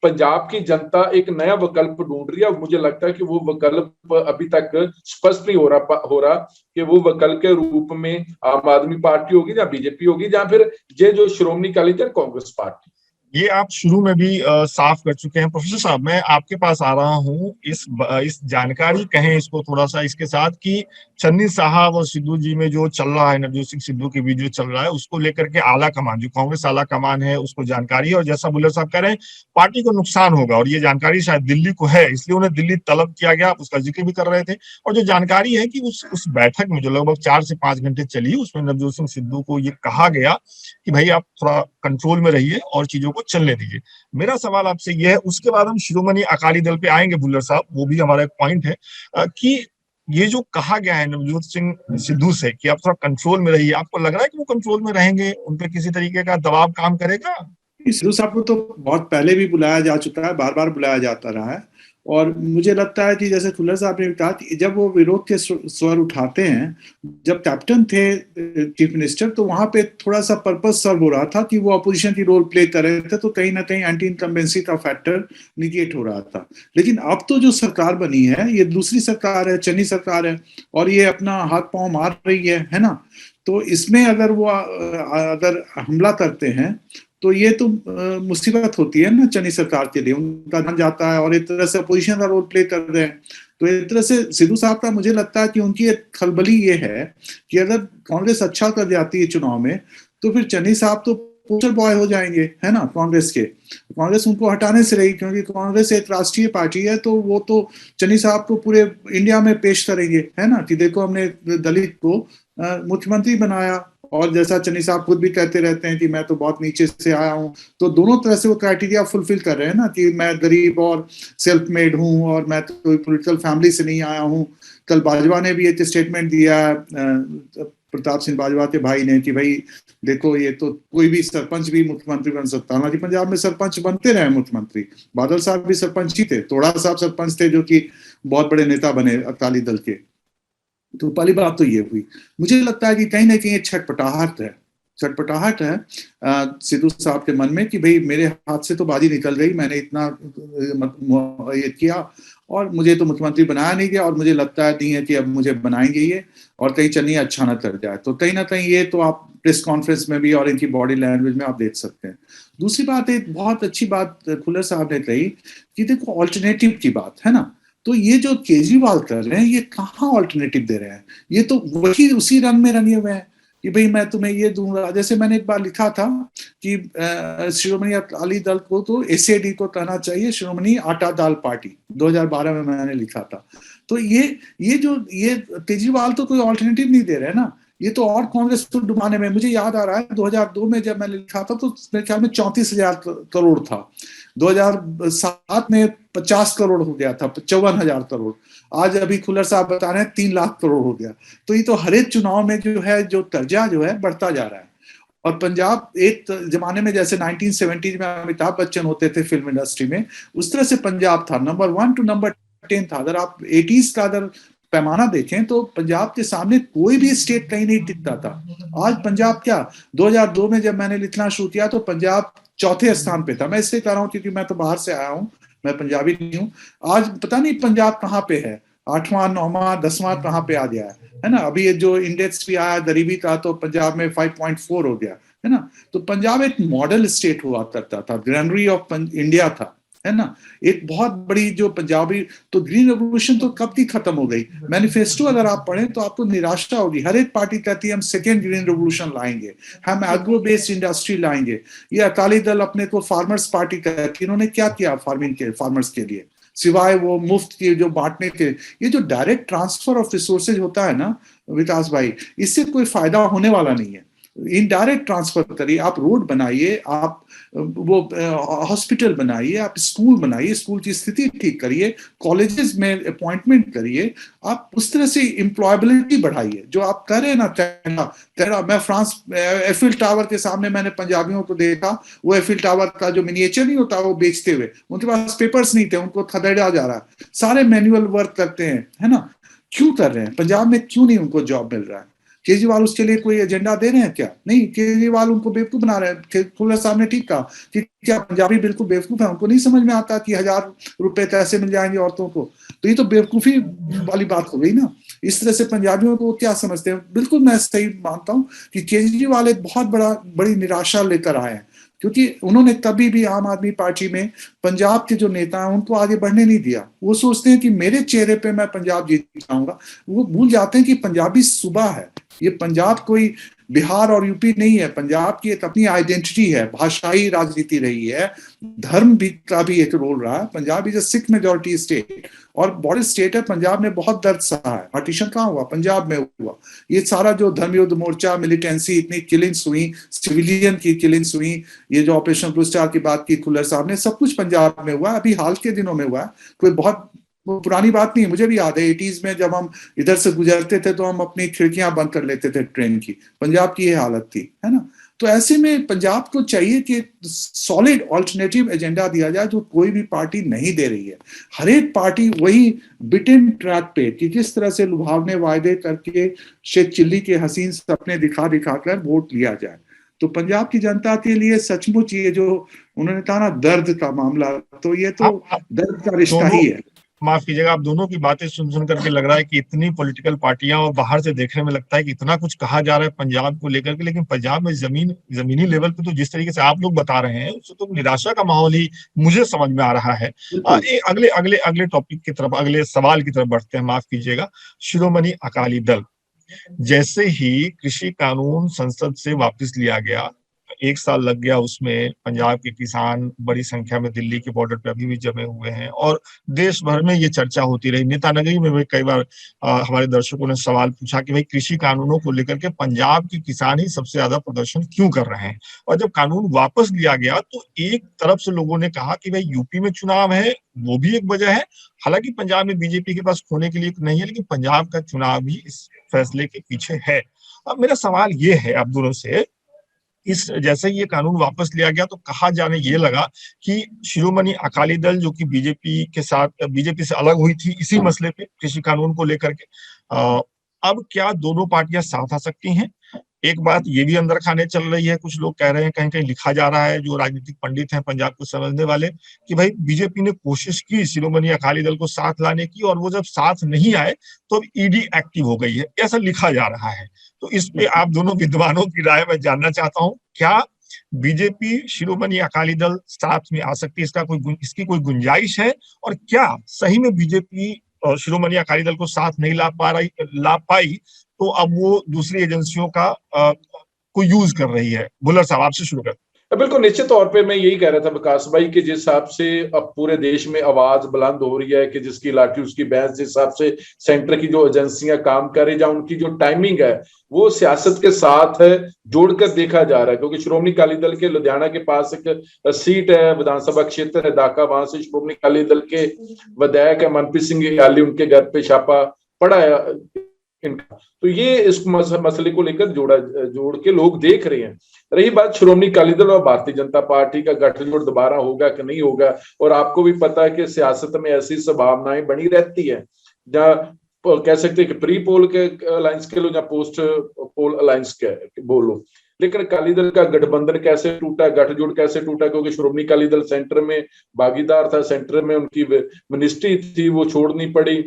पंजाब की जनता एक नया विकल्प ढूंढ रही है। मुझे लगता है कि वो विकल्प अभी तक स्पष्ट नहीं हो रहा कि वो विकल्प के रूप में आम आदमी पार्टी होगी या बीजेपी होगी, या फिर ये जो श्रोमणी अकाली दल कांग्रेस पार्टी। ये आप शुरू में भी साफ कर चुके हैं। प्रोफेसर साहब, मैं आपके पास आ रहा हूँ इस जानकारी कहें इसको थोड़ा सा इसके साथ कि चन्नी साहब और सिद्धू जी में जो चल रहा है, नवजोत सिंह सिद्धू के बीच जो चल रहा है, उसको लेकर के आला कमान, जो कांग्रेस आला कमान है, उसको जानकारी है, और जैसा बुल्लर साहब कह रहे हैं पार्टी को नुकसान होगा, और ये जानकारी शायद दिल्ली को है, इसलिए उन्हें दिल्ली तलब किया गया, उसका जिक्र भी कर रहे थे। और जो जानकारी है कि उस बैठक में जो लगभग 4 से 5 घंटे चली, उसमें नवजोत सिंह सिद्धू को ये कहा गया कि भाई आप थोड़ा कंट्रोल में रहिए और चीजों को चलने दीजिए। मेरा सवाल आपसे यह है, उसके बाद हम शिरोमणि अकाली दल पे आएंगे बुल्लर साहब, वो भी हमारा एक पॉइंट है कि ये जो कहा गया है नवजोत सिंह सिद्धू से कि आप थोड़ा कंट्रोल में रहिए, आपको लग रहा है कि वो कंट्रोल में रहेंगे, उन पे किसी तरीके का दबाव काम करेगा? सिद्धू साहब को तो बहुत पहले भी बुलाया जा चुका है, बार बार बुलाया जाता रहा है, और मुझे लगता है कि जैसे खुल्लर साहब ने कहा कि जब वो विरोध के स्वर उठाते हैं, जब कैप्टन थे चीफ मिनिस्टर, तो वहां पे थोड़ा सा पर्पस सर्व हो रहा था कि वो अपोजिशन की रोल प्ले कर रहे थे, तो कहीं ना कहीं एंटी इनकम्बेंसी का फैक्टर निगेट हो रहा था। लेकिन अब तो जो सरकार बनी है, ये दूसरी सरकार है, चन्नी सरकार है, और ये अपना हाथ पांव मार रही है ना। तो इसमें अगर वो अगर हमला करते हैं तो ये तो मुसीबत होती है ना चन्नी सरकार के लिए, उनका ध्यान जाता है, और एक तरह से अपोजिशन का रोल प्ले कर रहे हैं। तो एक तरह से सिद्धू साहब का मुझे लगता है कि उनकी एक खलबली ये है कि अगर कांग्रेस अच्छा कर जाती है चुनाव में, तो फिर चन्नी साहब तो पोस्टर बॉय हो जाएंगे, है ना, कांग्रेस के। कांग्रेस उनको हटाने से रही, क्योंकि कांग्रेस एक राष्ट्रीय पार्टी है, तो वो तो चन्नी साहब को पूरे इंडिया में पेश करेंगे, है ना, कि देखो हमने दलित को मुख्यमंत्री बनाया। और जैसा चन्नी साहब खुद भी कहते रहते हैं कि मैं तो बहुत नीचे से आया हूं, तो दोनों तरह से वो क्राइटेरिया फुलफिल कर रहे हैं ना, कि मैं गरीब और सेल्फ मेड हूं, और मैं तो कोई पॉलिटिकल फैमिली से नहीं आया हूं। कल बाजवा ने भी एक स्टेटमेंट दिया, प्रताप सिंह बाजवा के भाई ने, कि भाई देखो ये तो कोई भी सरपंच भी मुख्यमंत्री बन सकता है। हालांकि पंजाब में सरपंच बनते रहे मुख्यमंत्री, बादल साहब भी सरपंच ही थे, तोड़ा साहब सरपंच थे जो कि बहुत बड़े नेता बने अकाली दल के। तो पहली बात तो ये हुई। मुझे लगता है कि कहीं ना कहीं एक छटपटाहट है सिद्धू साहब के मन में कि भाई मेरे हाथ से तो बाजी निकल गई, मैंने इतना ये किया और मुझे तो मुख्यमंत्री बनाया नहीं गया, और मुझे लगता है नहीं है कि अब मुझे बनाएंगे ये, और कहीं चलिए अच्छा ना कर जाए। तो कहीं ना कहीं ये तो आप प्रेस कॉन्फ्रेंस में भी और इनकी बॉडी लैंग्वेज में आप देख सकते हैं। दूसरी बात, एक बहुत अच्छी बात खुल्लर साहब ने कही कि देखो ऑल्टरनेटिव की बात है ना, तो ये जो केजरीवाल कर रहे हैं ये कहाँ ऑल्टरनेटिव दे रहे हैं, ये तो वही उसी रंग में रंगे हुए हैं कि भाई मैं तुम्हें ये दूंगा। जैसे मैंने एक बार लिखा था कि शिरोमणि अकाली दल को तो एसएडी को कहना चाहिए शिरोमणि आटा दाल पार्टी, 2012 में मैंने लिखा था। तो ये जो ये केजरीवाल तो कोई ऑल्टरनेटिव नहीं दे रहे ना, ये तो और कांग्रेस को डुबाने में। मुझे याद आ रहा है 2002 में जब मैंने लिखा था तो मेरे ख्याल में 34,000 करोड़ था, 2007 में 50 करोड़ हो गया था, 54,000 करोड़। आज अभी खुल्लर साहब बता रहे हैं 3 लाख करोड़ हो गया। तो ये तो हर एक चुनाव में जो है जो कर्जा जो है बढ़ता जा रहा है। और पंजाब एक जमाने में जैसे 1970 में अमिताभ बच्चन होते थे फिल्म इंडस्ट्री में, उस तरह से पंजाब था, नंबर 1 टू नंबर 10 था। अगर आप 80s का अगर पैमाना देखें तो पंजाब के सामने कोई भी स्टेट कहीं नहीं टिकता था। आज पंजाब क्या, 2002 में जब मैंने लिखना शुरू किया तो पंजाब चौथे स्थान पे था। मैं इसलिए कह रहा हूँ क्योंकि मैं तो बाहर से आया हूँ, मैं पंजाबी नहीं हूँ। आज पता नहीं पंजाब कहाँ पे है, 8वां 9वां 10वां कहाँ पे आ गया है ना। अभी ये जो इंडेक्स भी आया गरीबी का तो पंजाब में 5.4 हो गया है ना। तो पंजाब एक मॉडल स्टेट हुआ करता था, ग्रैनरी ऑफ इंडिया था, है ना, एक बहुत बड़ी जो पंजाबी। तो ग्रीन रेवोल्यूशन तो कब की खत्म हो गई। मैनिफेस्टो अगर आप पढ़ें तो आपको निराशा होगी। हर एक पार्टी कहती है हम सेकेंड ग्रीन रेवोल्यूशन लाएंगे, हम एग्रो बेस्ड इंडस्ट्री लाएंगे। ये अकाली दल अपने को फार्मर्स पार्टी कहती है, इन्होंने क्या किया फार्मिंग के फार्मर्स के लिए सिवाय वो मुफ्त की जो बांटने के। ये जो डायरेक्ट ट्रांसफर ऑफ रिसोर्सेज होता है ना विकास भाई, इससे कोई फायदा होने वाला नहीं है। इनडायरेक्ट ट्रांसफर करिए, आप रोड बनाइए, आप वो हॉस्पिटल बनाइए, आप स्कूल बनाइए, स्कूल की स्थिति ठीक करिए, कॉलेजेस में अपॉइंटमेंट करिए, आप उस तरह से एम्प्लॉयबिलिटी बढ़ाइए। जो आप कर रहे हैं ना तेरा मैं फ्रांस एफिल टावर के सामने मैंने पंजाबियों को देखा, वो एफिल टावर का जो मिनिएचर नहीं होता वो बेचते हुए, उनके पास पेपर्स नहीं थे, उनको खदेड़ा जा रहा है, सारे मैनुअल वर्क करते हैं, है ना। क्यों कर रहे हैं पंजाब में, क्यों नहीं उनको जॉब मिल रहा है? केजरीवाल उसके लिए कोई एजेंडा दे रहे हैं क्या? नहीं, केजरीवाल उनको बेवकूफ बना रहे हैं। खुल्लर साहब ने ठीक कहा कि क्या पंजाबी बिल्कुल बेवकूफ है, उनको नहीं समझ में आता कि 1,000 रुपए कैसे मिल जाएंगे औरतों को। तो ये तो बेवकूफी वाली बात हो गई ना। इस तरह से पंजाबियों को क्या समझते हैं। बिल्कुल मैं सही मानता हूँ कि केजरीवाल एक बहुत बड़ी निराशा लेकर आए हैं, क्योंकि उन्होंने कभी भी आम आदमी पार्टी में पंजाब के जो नेता हैं उनको आगे बढ़ने नहीं दिया। वो सोचते हैं कि मेरे चेहरे पे मैं पंजाब जीत जाऊंगा। वो भूल जाते हैं कि पंजाबी सूबा है, ये पंजाब कोई बिहार और यूपी नहीं है। पंजाब की एक अपनी आइडेंटिटी है, भाषाई राजनीति रही है, धर्म भी का भी एक रोल रहा है। Punjab is a Sikh majority state और बॉर्डर स्टेट है। पंजाब ने बहुत दर्द सहा है। पार्टीशन कहाँ हुआ? पंजाब में हुआ। ये सारा जो धर्म युद्ध मोर्चा, मिलिटेंसी, इतनी किलिंग्स हुई, सिविलियन की किलिंग्स हुई, ये जो ऑपरेशन ब्लू स्टार की बात की खुल्लर साहब ने, सब कुछ पंजाब में हुआ। अभी हाल के दिनों में हुआ, कोई बहुत पुरानी बात नहीं है। मुझे भी याद है 80s में जब हम इधर से गुजरते थे तो हम अपनी खिड़कियां बंद कर लेते थे ट्रेन की। पंजाब की ये हालत थी, है ना। तो ऐसे में पंजाब को चाहिए कि सॉलिड ऑल्टरनेटिव एजेंडा दिया जाए जो कोई भी पार्टी नहीं दे रही है। हर एक पार्टी वही बिटन ट्रैक पे कि किस तरह से लुभावने वायदे करके शेख चिल्ली के हसीन सपने दिखा कर वोट लिया जाए। तो पंजाब की जनता के लिए सचमुच ये जो उन्होंने कहा ना दर्द का मामला, तो ये तो दर्द का रिश्ता ही है। माफ कीजिएगा, आप दोनों की बातें सुन करके लग रहा है कि इतनी पॉलिटिकल पार्टियां और बाहर से देखने में लगता है कि इतना कुछ कहा जा रहा है पंजाब को लेकर के, लेकिन पंजाब में जमीनी लेवल पे तो जिस तरीके से आप लोग बता रहे हैं उससे तो निराशा का माहौल ही मुझे समझ में आ रहा है। अगले अगले अगले टॉपिक की तरफ, अगले सवाल की तरफ बढ़ते हैं। माफ कीजिएगा, शिरोमणि अकाली दल, जैसे ही कृषि कानून संसद से वापस लिया गया, 1 साल लग गया उसमें, पंजाब के किसान बड़ी संख्या में दिल्ली के बॉर्डर पे अभी भी जमे हुए हैं और देश भर में ये चर्चा होती रही। नेतानगरी में भी कई बार हमारे दर्शकों ने सवाल पूछा कि भाई कृषि कानूनों को लेकर के पंजाब के किसान ही सबसे ज्यादा प्रदर्शन क्यों कर रहे हैं। और जब कानून वापस लिया गया तो एक तरफ से लोगों ने कहा कि भाई यूपी में चुनाव है, वो भी एक वजह है। हालांकि पंजाब में बीजेपी के पास खोने के लिए नहीं है, लेकिन पंजाब का चुनाव भी इस फैसले के पीछे है। अब मेरा सवाल ये है आप दोनों से, इस जैसे ये कानून वापस लिया गया तो कहा जाने ये लगा कि शिरोमणि अकाली दल जो कि बीजेपी से अलग हुई थी इसी मसले पे, कृषि कानून को लेकर के, अब क्या दोनों पार्टियां साथ आ सकती हैं? एक बात ये भी अंदर खाने चल रही है, कुछ लोग कह रहे हैं, कहीं कहीं लिखा जा रहा है, जो राजनीतिक पंडित हैं पंजाब को समझने वाले, कि भाई बीजेपी ने कोशिश की शिरोमणि अकाली दल को साथ लाने की, और वो जब साथ नहीं आए तो अब ईडी एक्टिव हो गई है, ऐसा लिखा जा रहा है। तो इस पे आप दोनों विद्वानों की राय मैं जानना चाहता हूँ। क्या बीजेपी शिरोमणि अकाली दल साथ में आ सकती है? इसकी कोई गुंजाइश है? और क्या सही में बीजेपी शिरोमणि अकाली दल को साथ नहीं ला पाई, तो अब वो दूसरी एजेंसियों का को यूज कर रही है? बुल्लर साहब, आपसे शुरू कर। बिल्कुल, निश्चित तौर पे मैं यही कह रहा था विकास भाई कि जिस हिसाब से अब पूरे देश में आवाज बुलंद हो रही है कि जिसकी लाठी उसकी भैंस, जिस हिसाब से सेंटर की जो एजेंसियां काम कर रही, या उनकी जो टाइमिंग है वो सियासत के साथ है, जोड़कर देखा जा रहा है। क्योंकि श्रोमणी अकाली दल के लुधियाना के पास एक सीट है, विधानसभा क्षेत्र है दाका, वहां से श्रोमणी अकाली दल के विधायक है मनप्रीत सिंह याली, उनके घर पे छापा पड़ा है इनका। तो ये इस मसले को लेकर जोड़ के लोग देख रहे हैं। रही बात श्रोमणी अकाली दल और भारतीय जनता पार्टी का गठजोड़ दोबारा होगा कि नहीं होगा, और आपको भी पता है कि सियासत में ऐसी संभावनाएं बनी रहती है, जहां कह सकते हैं कि प्री पोल के अलायंस के लो या पोस्ट पोल अलायंस के बोलो, लेकिन अकाली दल का गठबंधन कैसे टूटा, गठजोड़ कैसे टूटा? क्योंकि श्रोमणी अकाली दल सेंटर में भागीदार था, सेंटर में उनकी मिनिस्ट्री थी, वो छोड़नी पड़ी।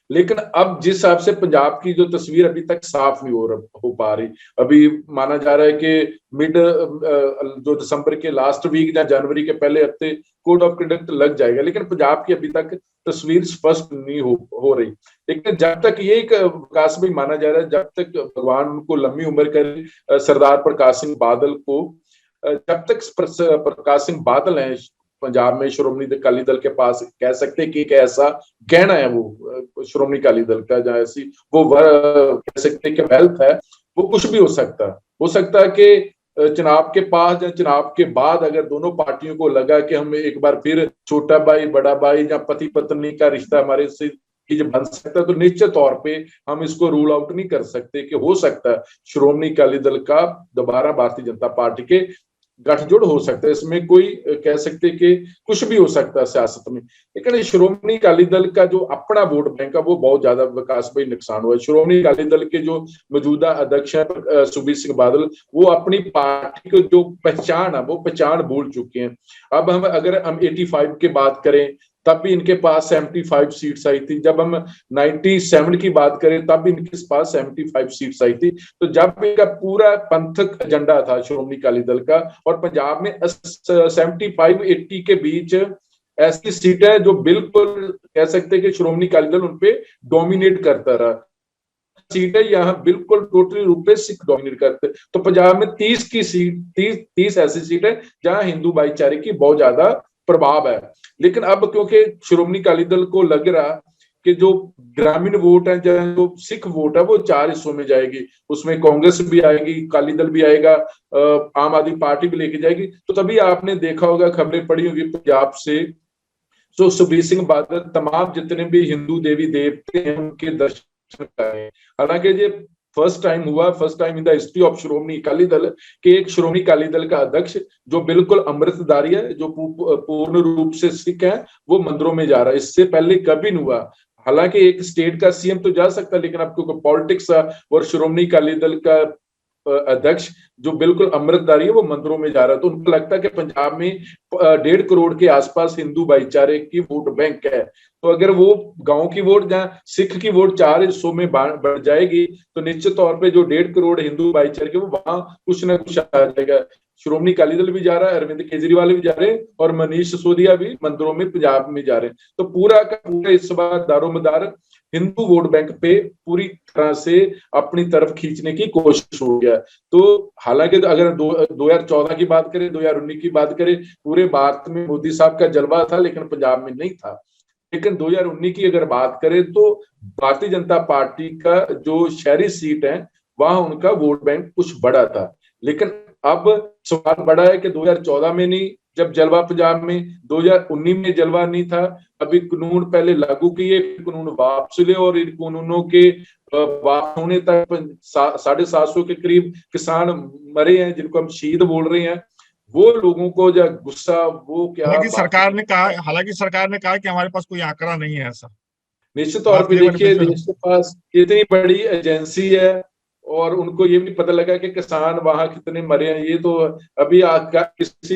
लेकिन अब जिस हिसाब से पंजाब की जो तस्वीर अभी तक साफ नहीं हो पा रही, अभी माना जा रहा है कि मिड जो दिसंबर के लास्ट वीक या जनवरी के पहले हफ्ते कोड ऑफ कंडक्ट लग जाएगा, लेकिन पंजाब की अभी तक तस्वीर स्पष्ट नहीं हो रही। लेकिन जब तक ये एक विकास भी माना जा रहा है, जब तक भगवान उनको लंबी उम्र करे सरदार प्रकाश सिंह बादल को, जब तक प्रकाश सिंह बादल हैं पंजाब में श्रोमणी अकाली दल के पास, कह सकते हैं कि एक ऐसा गहना है वो श्रोमणी अकाली दल का, जहाँ ऐसी वो कह सकते हैं कि वेल्थ है, वो कुछ भी हो सकता है। हो सकता है कि चुनाव के पास या चुनाव के बाद अगर दोनों पार्टियों को लगा कि हम एक बार फिर छोटा भाई बड़ा भाई या पति पत्नी का रिश्ता हमारे से बन सकता है, तो निश्चित तौर पे हम इसको रूल आउट नहीं कर सकते कि हो सकता है श्रोमणी अकाली दल का दोबारा भारतीय जनता पार्टी के गठजोड़ हो सकता है। इसमें कोई कह सकते कि कुछ भी हो सकता है सियासत में। लेकिन श्रोमणी अकाली दल का जो अपना वोट बैंक है वो बहुत ज्यादा विकास भाई नुकसान हुआ है। श्रोमणी अकाली दल के जो मौजूदा अध्यक्ष है सुखबीर सिंह बादल, वो अपनी पार्टी को जो पहचान है वो पहचान भूल चुके हैं। अब हम अगर हम 85 की बात करें तब भी इनके पास 75 सीट्स आई थी, जब हम 97 की बात करें तब भी इनके पास 75 सीट्स आई थी। तो जब इनका पूरा पंथक एजेंडा था श्रोमणी अकाली दल का, और पंजाब में 75-80 के बीच ऐसी सीटें जो बिल्कुल कह सकते हैं कि श्रोमणी अकाली दल उनपे डोमिनेट करता रहा, सीटें यहाँ बिल्कुल टोटली रूप से सिख डोमिनेट करते। तो पंजाब में 30 ऐसी सीटें जहां हिंदू भाईचारे की बहुत ज्यादा प्रभाव है। लेकिन अब क्योंकि श्रोमणी अकाली दल को लग रहा कि जो ग्रामीण वोट है, जो सिख वोट है, वो 4 हिस्सों में जाएगी, उसमें कांग्रेस भी आएगी, अकाली दल भी आएगा, आम आदमी पार्टी भी लेके जाएगी। तो तभी आपने देखा होगा, खबरें पड़ी होगी पंजाब से, तो सुखबीर सिंह बादल तमाम जितने भी हिंदू देवी देवते हैं उनके दर्शन करें। हालांकि ये first time in the history of Shiromani Akali Dal के एक श्रोमणी अकाली दल का अध्यक्ष जो बिल्कुल अमृतधारी है, जो पूर्ण रूप से सिख है, वो मंदिरों में जा रहा है। इससे पहले कभी नहीं हुआ। हालांकि एक स्टेट का सीएम तो जा सकता है, लेकिन अब क्योंकि पॉलिटिक्स और श्रोमणी अकाली दल का अध्यक्ष जो बिल्कुल अमृतधारी है वो मंदिरों में जा रहा है। तो उनको लगता है कि पंजाब में 1.5 करोड़ के आसपास हिंदू भाईचारे की वोट बैंक है, तो अगर वो गांव की वोट जहाँ सिख की वोट 4 हिस्सों में बढ़ जाएगी, तो निश्चित तौर पे जो 1.5 करोड़ हिंदू भाईचारे के वो वहां कुछ ना कुछ आ जाएगा। श्रोमणी अकाली दल भी जा रहा है, अरविंद केजरीवाल भी जा रहे हैं, और मनीष सिसोदिया भी मंदिरों में पंजाब में जा रहे हैं। तो पूरा का पूरा इस बार दारोमदार हिंदू वोट बैंक पे पूरी तरह से अपनी तरफ खींचने की कोशिश हो गया। तो हालांकि अगर 2014 की बात करें, 2019 की बात करें, पूरे भारत में मोदी साहब का जलवा था, लेकिन पंजाब में नहीं था। लेकिन 2019 की अगर बात करें तो भारतीय जनता पार्टी का जो शहरी सीट है वहां उनका वोट बैंक कुछ बड़ा था। लेकिन अब सवाल बड़ा है कि 2014 में नहीं, जब जलवा पंजाब में, 2019 में जलवा नहीं था। अभी कानून पहले लागू किए, कानून वापस ले, और इन कानूनों के वापस होने तक 750 के करीब किसान मरे हैं, जिनको हम शहीद बोल रहे हैं। वो लोगों को जो गुस्सा, वो क्या हालांकि सरकार ने कहा कि हमारे पास कोई आंकड़ा नहीं है ऐसा। निश्चित तौर पे देखिए देश के पास इतनी बड़ी एजेंसी है और उनको ये भी पता लगा कि किसान वहां कितने मरे हैं। ये तो अभी किसी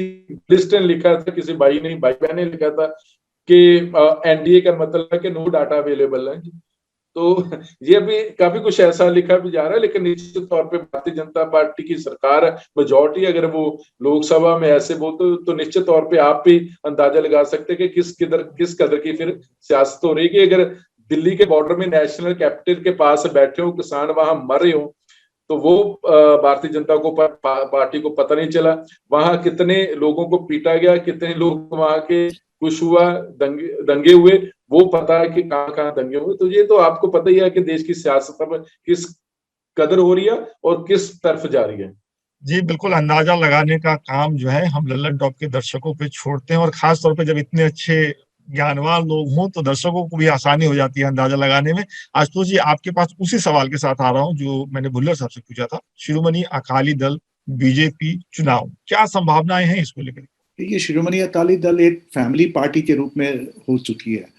लिस्ट ने लिखा था, किसी भाई बहन ने लिखा था कि एनडीए का मतलब है कि नो डाटा अवेलेबल है। तो ये भी काफी कुछ ऐसा लिखा भी जा रहा है, लेकिन निश्चित तौर पे भारतीय जनता पार्टी की सरकार मेजोरिटी अगर वो लोकसभा में ऐसे बोलते तो निश्चित तौर पे आप भी अंदाजा लगा सकते हैं कि किस कदर की फिर सियासत हो रही है। अगर दिल्ली के बॉर्डर में नेशनल कैपिटल के पास बैठे हो किसान वहां मर रहे हो तो वो भारतीय जनता को पार्टी को पता नहीं चला। वहां कितने लोगों को पीटा गया, कितने लोग वहां के कुछ हुआ, दंगे हुए, वो पता है कि कहाँ कहाँ दंगे हुए। तो ये तो आपको पता ही है कि देश की सियासत में किस कदर हो रही है और किस तरफ जा रही है। जी बिल्कुल, अंदाजा लगाने का काम जो है हम लल्लन टॉप के दर्शकों पे छोड़ते हैं, और खास तौर पे जब इतने अच्छे ज्ञानवान लोग हों तो दर्शकों को भी आसानी हो जाती है अंदाजा लगाने में। आशुतोष जी, आपके पास उसी सवाल के साथ आ रहा हूं जो मैंने भुल्लर साहब से पूछा था। शिरोमणि अकाली दल बीजेपी चुनाव, क्या संभावनाएं हैं इसको लेकर? ये शिरोमणि अकाली दल एक फैमिली पार्टी के रूप में हो चुकी है।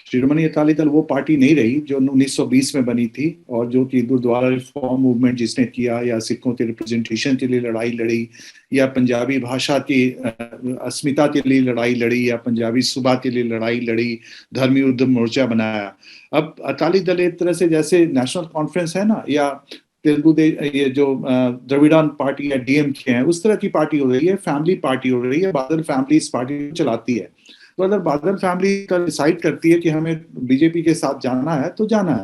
शिरोमणि अकाली दल वो पार्टी नहीं रही जो 1920 में बनी थी और जो कि गुरुद्वारा रिफॉर्म मूवमेंट जिसने किया, या सिखों के रिप्रेजेंटेशन के लिए लड़ाई लड़ी, या पंजाबी भाषा की अस्मिता के लिए लड़ाई लड़ी, या पंजाबी सुबह के लिए लड़ाई लड़ी, धर्मी उद्यम मोर्चा बनाया। अब अकाली दल एक तरह से जैसे नेशनल कॉन्फ्रेंस है ना, या तेलुगु ये जो द्रविड़न पार्टी या डीएमके है, उस तरह की पार्टी हो रही है, फैमिली पार्टी हो रही है। बादल फैमिली इस पार्टी को चलाती है। तो अगर बादल फैमिली का डिसाइड करती है कि हमें बीजेपी के साथ जाना है तो जाना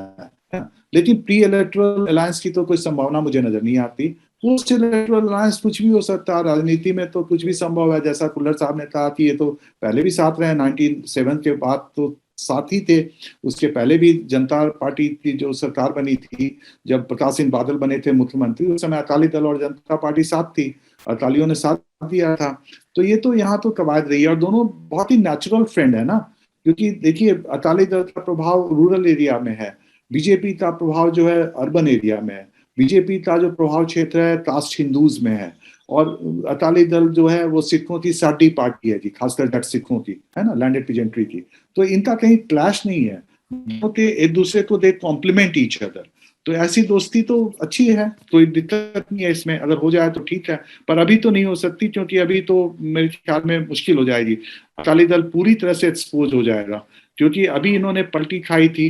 है। लेकिन प्री इलेक्टोरल अलायंस की तो कोई संभावना मुझे नजर नहीं आती। पोस्ट इलेक्टोरल अलायंस कुछ भी हो सकता है, राजनीति में तो कुछ भी संभव है। जैसा कुल्लर साहब ने कहा कि ये तो पहले भी साथ रहे, 1997 के बाद तो साथ ही थे। उसके पहले भी जनता पार्टी की जो सरकार बनी थी, जब प्रकाश सिंह बादल बने थे मुख्यमंत्री, उस समय अकाली दल और जनता पार्टी साथ थी, अकालियों ने साथ दिया था। तो ये तो यहाँ तो कवायद रही है, और दोनों बहुत ही नेचुरल फ्रेंड है ना। क्योंकि देखिए, अकाली दल का प्रभाव रूरल एरिया में है, बीजेपी का प्रभाव जो है अर्बन एरिया में है। बीजेपी का जो प्रभाव क्षेत्र है कास्ट हिंदूज में है, और अकाली दल जो है वो सिखों की साडी पार्टी है जी, खासकर जट सिखों की, है ना, लैंडेड पीजेंट्री की। तो इनका कहीं क्लैश नहीं है, के एक दूसरे को दे कॉम्प्लीमेंट ईच अदर। तो ऐसी दोस्ती तो अच्छी है, कोई दिक्कत नहीं है इसमें। अगर हो जाए तो ठीक है, पर अभी तो नहीं हो सकती, क्योंकि अभी तो मेरे ख्याल में मुश्किल हो जाएगी। अकाली दल पूरी तरह से एक्सपोज हो जाएगा, क्योंकि अभी इन्होंने पलटी खाई थी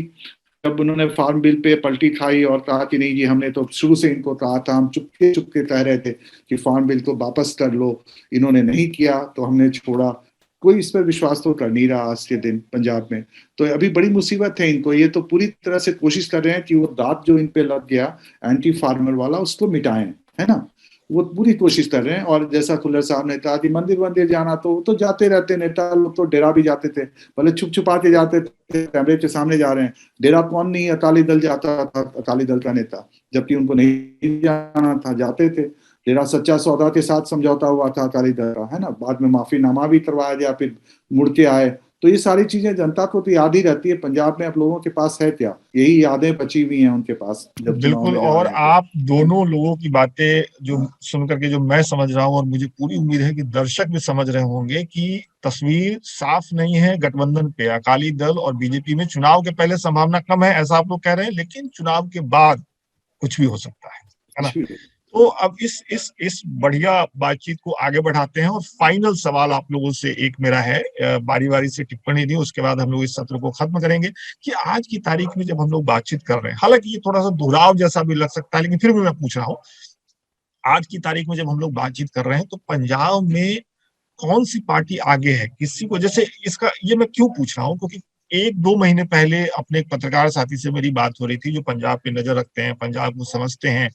जब उन्होंने फार्म बिल पे पलटी खाई और कहा कि नहीं जी, हमने तो शुरू से इनको कहा था, हम चुपके चुपके कह रहे थे कि फार्म बिल को वापस कर लो, इन्होंने नहीं किया तो हमने छोड़ा। कोई इस पर विश्वास तो कर नहीं रहा आज के दिन पंजाब में। तो अभी बड़ी मुसीबत है इनको। ये तो पूरी तरह से कोशिश कर रहे हैं कि वो दांत जो इन पे लग गया एंटी फार्मर वाला, उसको मिटाएं, है ना। वो पूरी कोशिश कर रहे हैं। और जैसा खुल्लर साहब ने कहा कि मंदिर जाना तो जाते रहते नेता लोग, तो डेरा भी जाते थे, भले छुप छुपा के जाते थे, कैमरे के सामने जा रहे हैं। डेरा कौन नहीं अकाली दल जाता था, अकाली दल का नेता, जबकि उनको नहीं जाना था, जाते थे। डेरा सच्चा सौदा के साथ समझौता हुआ था अकाली दल का, है ना। बाद में माफीनामा भी करवाया गया, फिर मुड़ के आए। तो ये सारी चीजें जनता को तो याद ही रहती है। पंजाब में अब लोगों के पास है क्या? यही यादें बची हुई हैं उनके पास जब चुनाव बिल्कुल, में जा और रहे हैं। आप दोनों लोगों की बातें जो सुन करके जो मैं समझ रहा हूं, और मुझे पूरी उम्मीद है कि दर्शक भी समझ रहे होंगे कि तस्वीर साफ नहीं है गठबंधन पे। अकाली दल और बीजेपी में चुनाव के पहले संभावना कम है ऐसा आप लोग कह रहे हैं, लेकिन चुनाव के बाद कुछ भी हो सकता है ना। तो अब इस बढ़िया बातचीत को आगे बढ़ाते हैं, और फाइनल सवाल आप लोगों से एक मेरा है, बारी बारी से टिप्पणी दी, उसके बाद हम लोग इस सत्र को खत्म करेंगे। कि आज की तारीख में जब हम लोग बातचीत कर रहे हैं, हालांकि ये थोड़ा सा दोहराव जैसा भी लग सकता है, लेकिन फिर भी मैं पूछ रहा हूँ, आज की तारीख में जब हम लोग बातचीत कर रहे हैं तो पंजाब में कौन सी पार्टी आगे है? किसी को जैसे इसका, ये मैं क्यों पूछ रहा हूँ, क्योंकि 1-2 महीने पहले अपने एक पत्रकार साथी से मेरी बात हो रही थी जो पंजाब पे नजर रखते हैं, पंजाब को समझते हैं।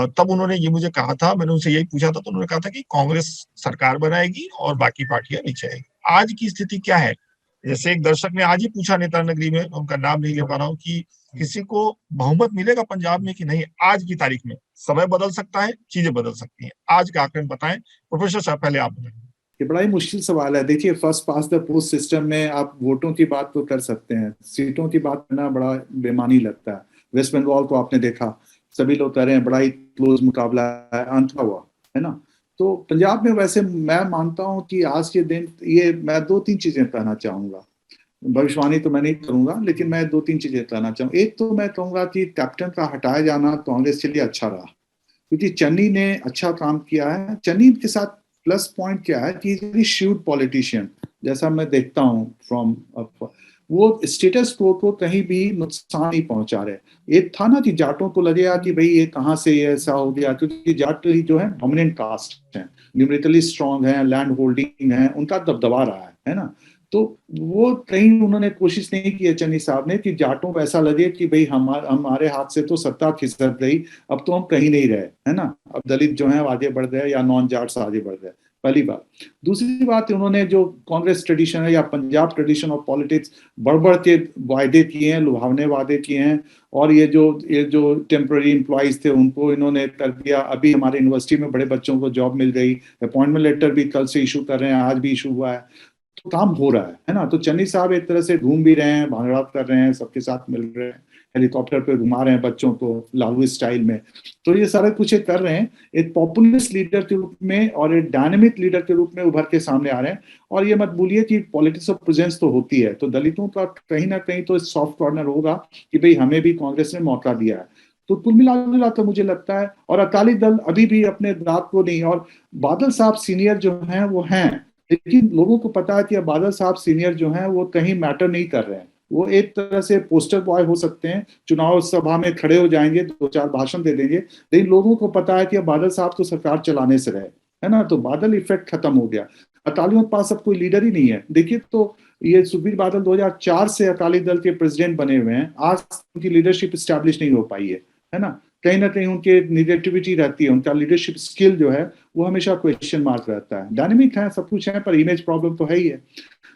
तब उन्होंने ये मुझे कहा था, मैंने उनसे यही पूछा था, तो उन्होंने कहा था कि कांग्रेस सरकार बनाएगी और बाकी पार्टियां नीचे आएगी। आज की स्थिति क्या है? जैसे एक दर्शक ने आज ही पूछा नेता नगरी में, उनका नाम नहीं ले पा रहा हूँ, कि किसी को बहुमत मिलेगा पंजाब में कि नहीं आज की तारीख में? समय बदल सकता है, चीजें बदल सकती हैं, आज का आकलन बताएं। प्रोफेसर साहब पहले आप बताएं। ये बड़ा ही मुश्किल सवाल है। देखिए, first pass the post system में आप वोटों की बात तो कर सकते हैं, सीटों की बात करना बड़ा बेमानी लगता है। वेस्ट बंगाल तो आपने देखा, सभी लोग कह रहे हैं बड़ा ही क्लोज मुकाबला है, अंत हुआ, है ना। तो पंजाब में वैसे मैं मानता हूं कि आज के दिन ये मैं 2-3 चीजें कहना चाहूंगा। भविष्यवाणी तो मैं नहीं करूंगा, लेकिन मैं 2-3 चीजें कहना चाहूँ। एक तो मैं कहूंगा कि कैप्टन का हटाया जाना कांग्रेस के लिए अच्छा रहा, क्योंकि चन्नी ने अच्छा काम किया है। चन्नी के साथ प्लस पॉइंट क्या है कि वेरी श्यूड पॉलिटिशियन, जैसा मैं देखता हूँ फ्रॉम, वो स्टेटस को कहीं भी नुकसान नहीं पहुंचा रहे। एक था ना कि जाटों को लगेगा कि भाई ये कहाँ से ये ऐसा हो गया, क्योंकि जाट जो है डोमिनेंट कास्ट है, न्यूमरिकली स्ट्रांग है, लैंड होल्डिंग है, उनका दबदबा रहा है ना। तो वो कहीं उन्होंने कोशिश नहीं की है चन्नी साहब ने कि जाटों को ऐसा लगे कि भाई हमारे हाथ से तो सत्ता खिसक गई, अब तो हम कहीं नहीं रहे, है ना। अब दलित जो है आगे बढ़ गए या नॉन जाट्स आगे बढ़ गए, पहली बात। दूसरी बात, उन्होंने जो कांग्रेस ट्रेडिशन है या पंजाब ट्रेडिशन ऑफ पॉलिटिक्स, बढ़ के वायदे किए हैं, लुभावने वादे किए हैं, और ये जो टेम्पररी एम्प्लॉइज थे उनको इन्होंने कर दिया। अभी हमारे यूनिवर्सिटी में बड़े बच्चों को जॉब मिल गई, अपॉइंटमेंट लेटर भी कल से इशू कर रहे हैं, आज भी इशू हुआ है, तो काम हो रहा है ना। तो चन्नी साहब एक तरह से घूम भी रहे हैं, भांगड़ा कर रहे हैं, सबके साथ मिल रहे हैं, हेलीकॉप्टर पे घुमा रहे हैं बच्चों को लालू स्टाइल में। तो ये सारा कुछ कर रहे हैं, एक पॉपुलिस्ट लीडर के रूप में और एक डायनेमिक लीडर के रूप में उभर के सामने आ रहे हैं। और ये मत भूलिए कि पॉलिटिक्स ऑफ प्रेजेंस तो होती है, तो दलितों का कहीं ना कहीं तो सॉफ्ट कॉर्नर होगा कि भाई हमें भी कांग्रेस ने मौका दिया है। तो कुल मिला तो मुझे लगता है, और अकाली दल अभी भी अपने रात को नहीं, और बादल साहब सीनियर जो हैं वो हैं, लेकिन लोगों को पता है कि अब बादल साहब सीनियर जो हैं वो कहीं मैटर नहीं कर रहे हैं। वो एक तरह से पोस्टर बॉय हो सकते हैं, चुनाव सभा में खड़े हो जाएंगे, 2-4 भाषण दे देंगे, लेकिन लोगों को पता है कि अब बादल साहब तो सरकार चलाने से रहे, है ना। तो बादल इफेक्ट खत्म हो गया, अकालियों के पास अब कोई लीडर ही नहीं है। देखिए तो ये सुखबीर बादल 2004 से अकाली दल के प्रेसिडेंट बने हुए हैं, आज उनकी लीडरशिप स्टैब्लिश नहीं हो पाई है ना। कहीं ना कहीं उनके निगेटिविटी रहती है, उनका लीडरशिप स्किल जो है वो हमेशा क्वेश्चन मार्क रहता है। डायनेमिक है, सब कुछ है, पर इमेज प्रॉब्लम तो है ही है।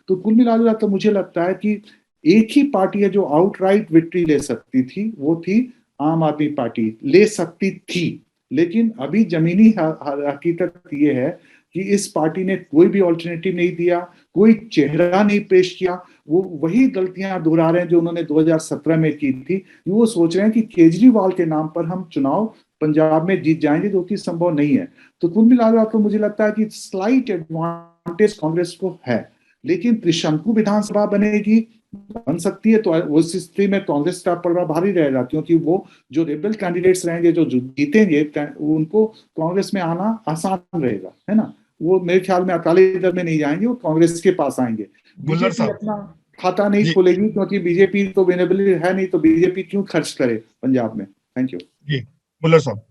तो कुल मिला तो मुझे लगता है कि एक ही पार्टी है जो आउटराइट विक्ट्री ले सकती थी, वो थी आम आदमी पार्टी, ले सकती थी। लेकिन अभी जमीनी हकीकत ये है कि इस पार्टी ने कोई भी ऑल्टरनेटिव नहीं दिया, कोई चेहरा नहीं पेश किया। वो वही गलतियां दोहरा रहे हैं जो उन्होंने 2017 में की थी। वो सोच रहे हैं कि केजरीवाल के नाम पर हम चुनाव पंजाब में जीत जाएंगे, जो कि संभव नहीं है। तो कुल मिलाकर तो मुझे लगता है कि स्लाइट एडवांटेज कांग्रेस को है, लेकिन त्रिशंकु विधानसभा बनेगी, बन सकती है, तो उस स्थिति में कांग्रेस का पलड़ा भारी रहेगा, क्योंकि वो जो रेबल कैंडिडेट्स रहेंगे जो जीतेंगे उनको कांग्रेस में आना आसान रहेगा, है ना। वो मेरे ख्याल में अकाली दल में नहीं जाएंगे, वो कांग्रेस के पास आएंगे। बीजेपी अपना खाता नहीं खोलेगी, क्योंकि बीजेपी तो विनेबल है नहीं, तो बीजेपी क्यों खर्च करे पंजाब में। थैंक यू जी बुल्लर साहब।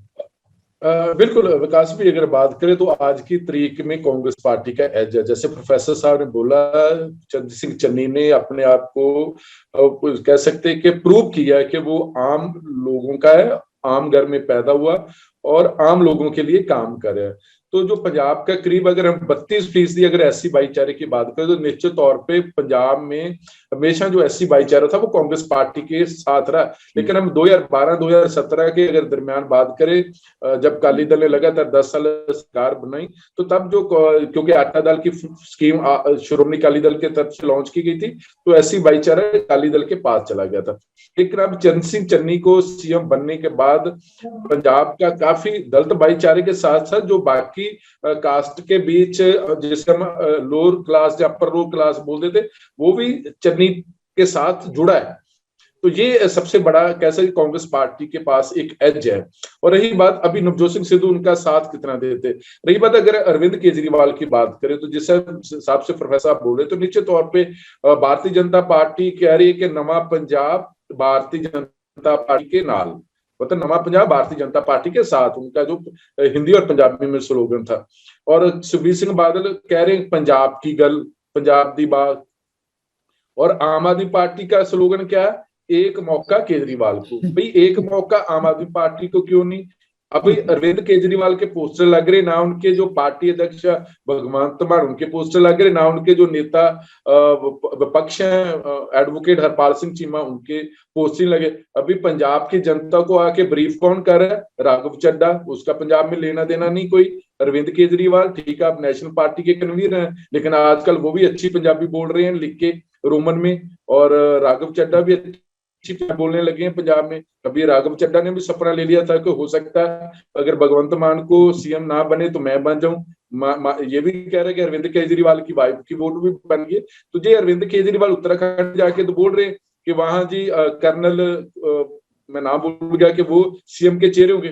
बिल्कुल विकास भी, अगर बात करें तो आज की तारीख में कांग्रेस पार्टी का एज है, जैसे प्रोफेसर साहब ने बोला, चंद्र सिंह चन्नी ने अपने आप को कह सकते हैं कि प्रूव किया है कि वो आम लोगों का है, आम घर में पैदा हुआ और आम लोगों के लिए काम कर रहा है। तो जो पंजाब का करीब, अगर हम 32% अगर एससी भाईचारे की बात करें, तो निश्चित तौर पे पंजाब में हमेशा जो एससी भाईचारा था वो कांग्रेस पार्टी के साथ रहा। लेकिन हम 2012-2017 के अगर दरमियान बात करें, जब अकाली दल ने लगातार 10 साल सरकार बनाई, तो तब जो, क्योंकि आटा दाल की स्कीम श्रोमणी अकाली दल के तरफ से लॉन्च की गई थी, तो एससी भाईचारा अकाली दल के पास चला गया था। लेकिन अब चंद्र सिंह चन्नी को सीएम बनने के बाद पंजाब का काफी दलित भाईचारे के साथ साथ जो बाकी कास्ट के बीच, जिसे हम लोअर क्लास या अपर लोअर क्लास बोलते थे, वो भी चन्नी के साथ जुड़ा है। तो ये सबसे बड़ा कैसे कांग्रेस पार्टी के पास एक एज है। और रही बात अभी नवजोत सिंह सिद्धू उनका साथ कितना देते, रही बात अगर अरविंद केजरीवाल की बात करें, तो जिस हिसाब से प्रोफेसर आप बोल रहे, तो निश्चित तौर पे भारतीय जनता पार्टी कह रही है कि नवा पंजाब भारतीय जनता पार्टी के नाल, मतलब नवा पंजाब भारतीय जनता पार्टी के साथ, उनका जो हिंदी और पंजाबी में स्लोगन था। और सुखबीर सिंह बादल कह रहे हैं पंजाब की गल, पंजाब दी बात। और आम आदमी पार्टी का स्लोगन क्या है, एक मौका केजरीवाल को। भाई एक मौका आम आदमी पार्टी को क्यों नहीं? अभी अरविंद केजरीवाल के पोस्टर लग रहे, ना उनके जो पार्टी अध्यक्ष भगवंत मान उनके पोस्टर लग रहे, ना उनके जो नेता विपक्ष हैं एडवोकेट हरपाल सिंह चीमा उनके पोस्टर लगे। अभी पंजाब की जनता को आके ब्रीफ कौन कर रहा है? राघव चड्ढा, उसका पंजाब में लेना देना नहीं कोई। अरविंद केजरीवाल ठीक है, आप नेशनल पार्टी के कन्वीनर हैं, लेकिन आजकल वो भी अच्छी पंजाबी बोल रहे हैं लिख के रोमन में, और राघव चड्ढा भी बोलने लगे हैं पंजाब में। कभी राघव चड्ढा ने भी सपना ले लिया था कि हो सकता है अगर भगवंत मान को सीएम ना बने तो मैं बन जाऊं। ये भी कह रहे हैं कि अरविंद केजरीवाल की वाइफ की वोट भी बन गई। तो जी अरविंद केजरीवाल उत्तराखंड जाके तो बोल रहे कि वहां जी कर्नल मैं नाम भूल गया कि वो सीएम के चेहरे होंगे,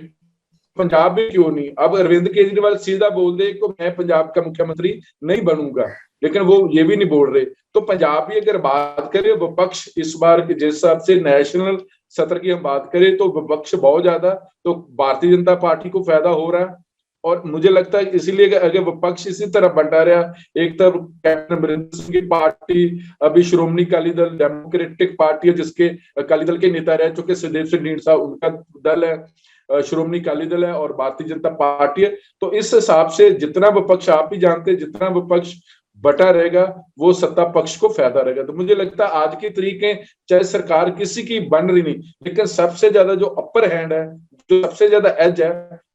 पंजाब में क्यों नहीं? अब अरविंद केजरीवाल सीधा बोल दे कि मैं पंजाब का मुख्यमंत्री नहीं बनूंगा, लेकिन वो ये भी नहीं बोल रहे। तो पंजाब की अगर बात करें विपक्ष इस बार जिस हिसाब से नेशनल सत्र की हम बात करें तो विपक्ष बहुत ज्यादा, तो भारतीय जनता पार्टी को फायदा हो रहा है। और मुझे लगता है इसीलिए अगर विपक्ष इसी तरह बंटा रहा, एक तरफ कैप्टन अमरिंदर सिंह की पार्टी, अभी श्रोमणी अकाली दल डेमोक्रेटिक पार्टी है जिसके अकाली दल के नेता रह चुके सुखदेव सिंह ढींडसा, उनका दल है, श्रोमणी अकाली दल है और भारतीय जनता पार्टी है। तो इस हिसाब से जितना विपक्ष, आप ही जानते हैं, जितना विपक्ष बटा रहेगा वो सत्ता पक्ष को फायदा रहेगा। तो मुझे लगता है आज की तरीके चाहे सरकार किसी की बन रही नहीं, लेकिन सबसे ज्यादा जो अपर हैंड है, जो सबसे ज्यादा एज है,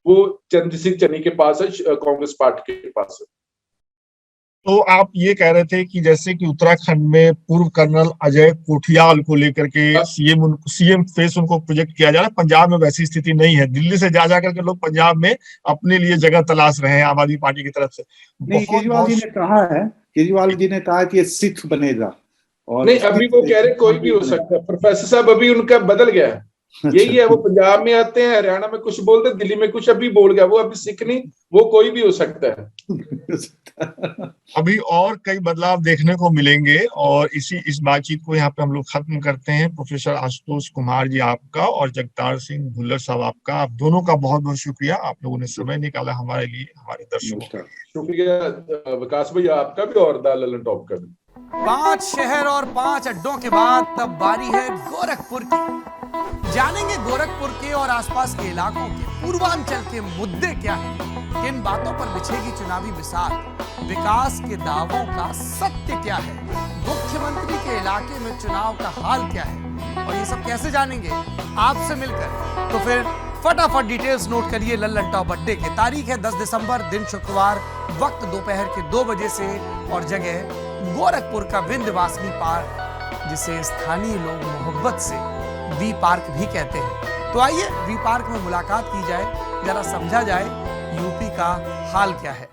वो चंद्र सिंह चन्नी के पास है, कांग्रेस पार्टी के पास है। तो आप ये कह रहे थे कि जैसे उत्तराखंड में पूर्व कर्नल अजय कोठियाल को लेकर के सीएम फेस उनको प्रोजेक्ट किया जा रहा है, पंजाब में वैसी स्थिति नहीं है। दिल्ली से जा करके लोग पंजाब में अपने लिए जगह तलाश रहे हैं आम आदमी पार्टी की तरफ से। नहीं, केजरीवाल जी ने कहा कि ये सिख बनेगा, और नहीं अभी वो कह रहे कोई भी हो सकता है। प्रोफेसर साहब अभी उनका बदल गया है, यही है, वो पंजाब में आते हैं, हरियाणा में कुछ बोलते, दिल्ली में कुछ, अभी बोल गया वो, अभी सिख नहीं, वो कोई भी हो सकता है। अभी और कई बदलाव देखने को मिलेंगे और इस बातचीत को यहाँ पे हम लोग खत्म करते हैं। प्रोफेसर आशुतोष कुमार जी आपका और जगतार सिंह भुल्लर साहब आपका, आप दोनों का बहुत बहुत शुक्रिया, आप लोगों ने समय निकाला हमारे लिए, हमारे दर्शकों का। शुक्रिया विकास भैया आपका भी और द ललन टॉप का भी। 5 शहर और 5 अड्डों के बाद तब बारी है गोरखपुर की। जानेंगे गोरखपुर के और आसपास के इलाकों के पूर्वांचल के मुद्दे क्या हैं, किन बातों पर बिछेगी चुनावी बिसात, विकास के दावों का सत्य क्या है, मुख्यमंत्री के इलाके में चुनाव का हाल क्या है, और ये सब कैसे जानेंगे आपसे मिलकर। तो फिर फटाफट डिटेल्स नोट करिए लल्लन टॉप अड्डे के। तारीख है 10 दिसंबर, दिन शुक्रवार, वक्त दोपहर के 2 बजे से, और जगह गोरखपुर का विंध्यवासिनी पार्क, जिसे स्थानीय लोग मोहब्बत से वी पार्क भी कहते हैं। तो आइए वी पार्क में मुलाकात की जाए, जरा समझा जाए यूपी का हाल क्या है।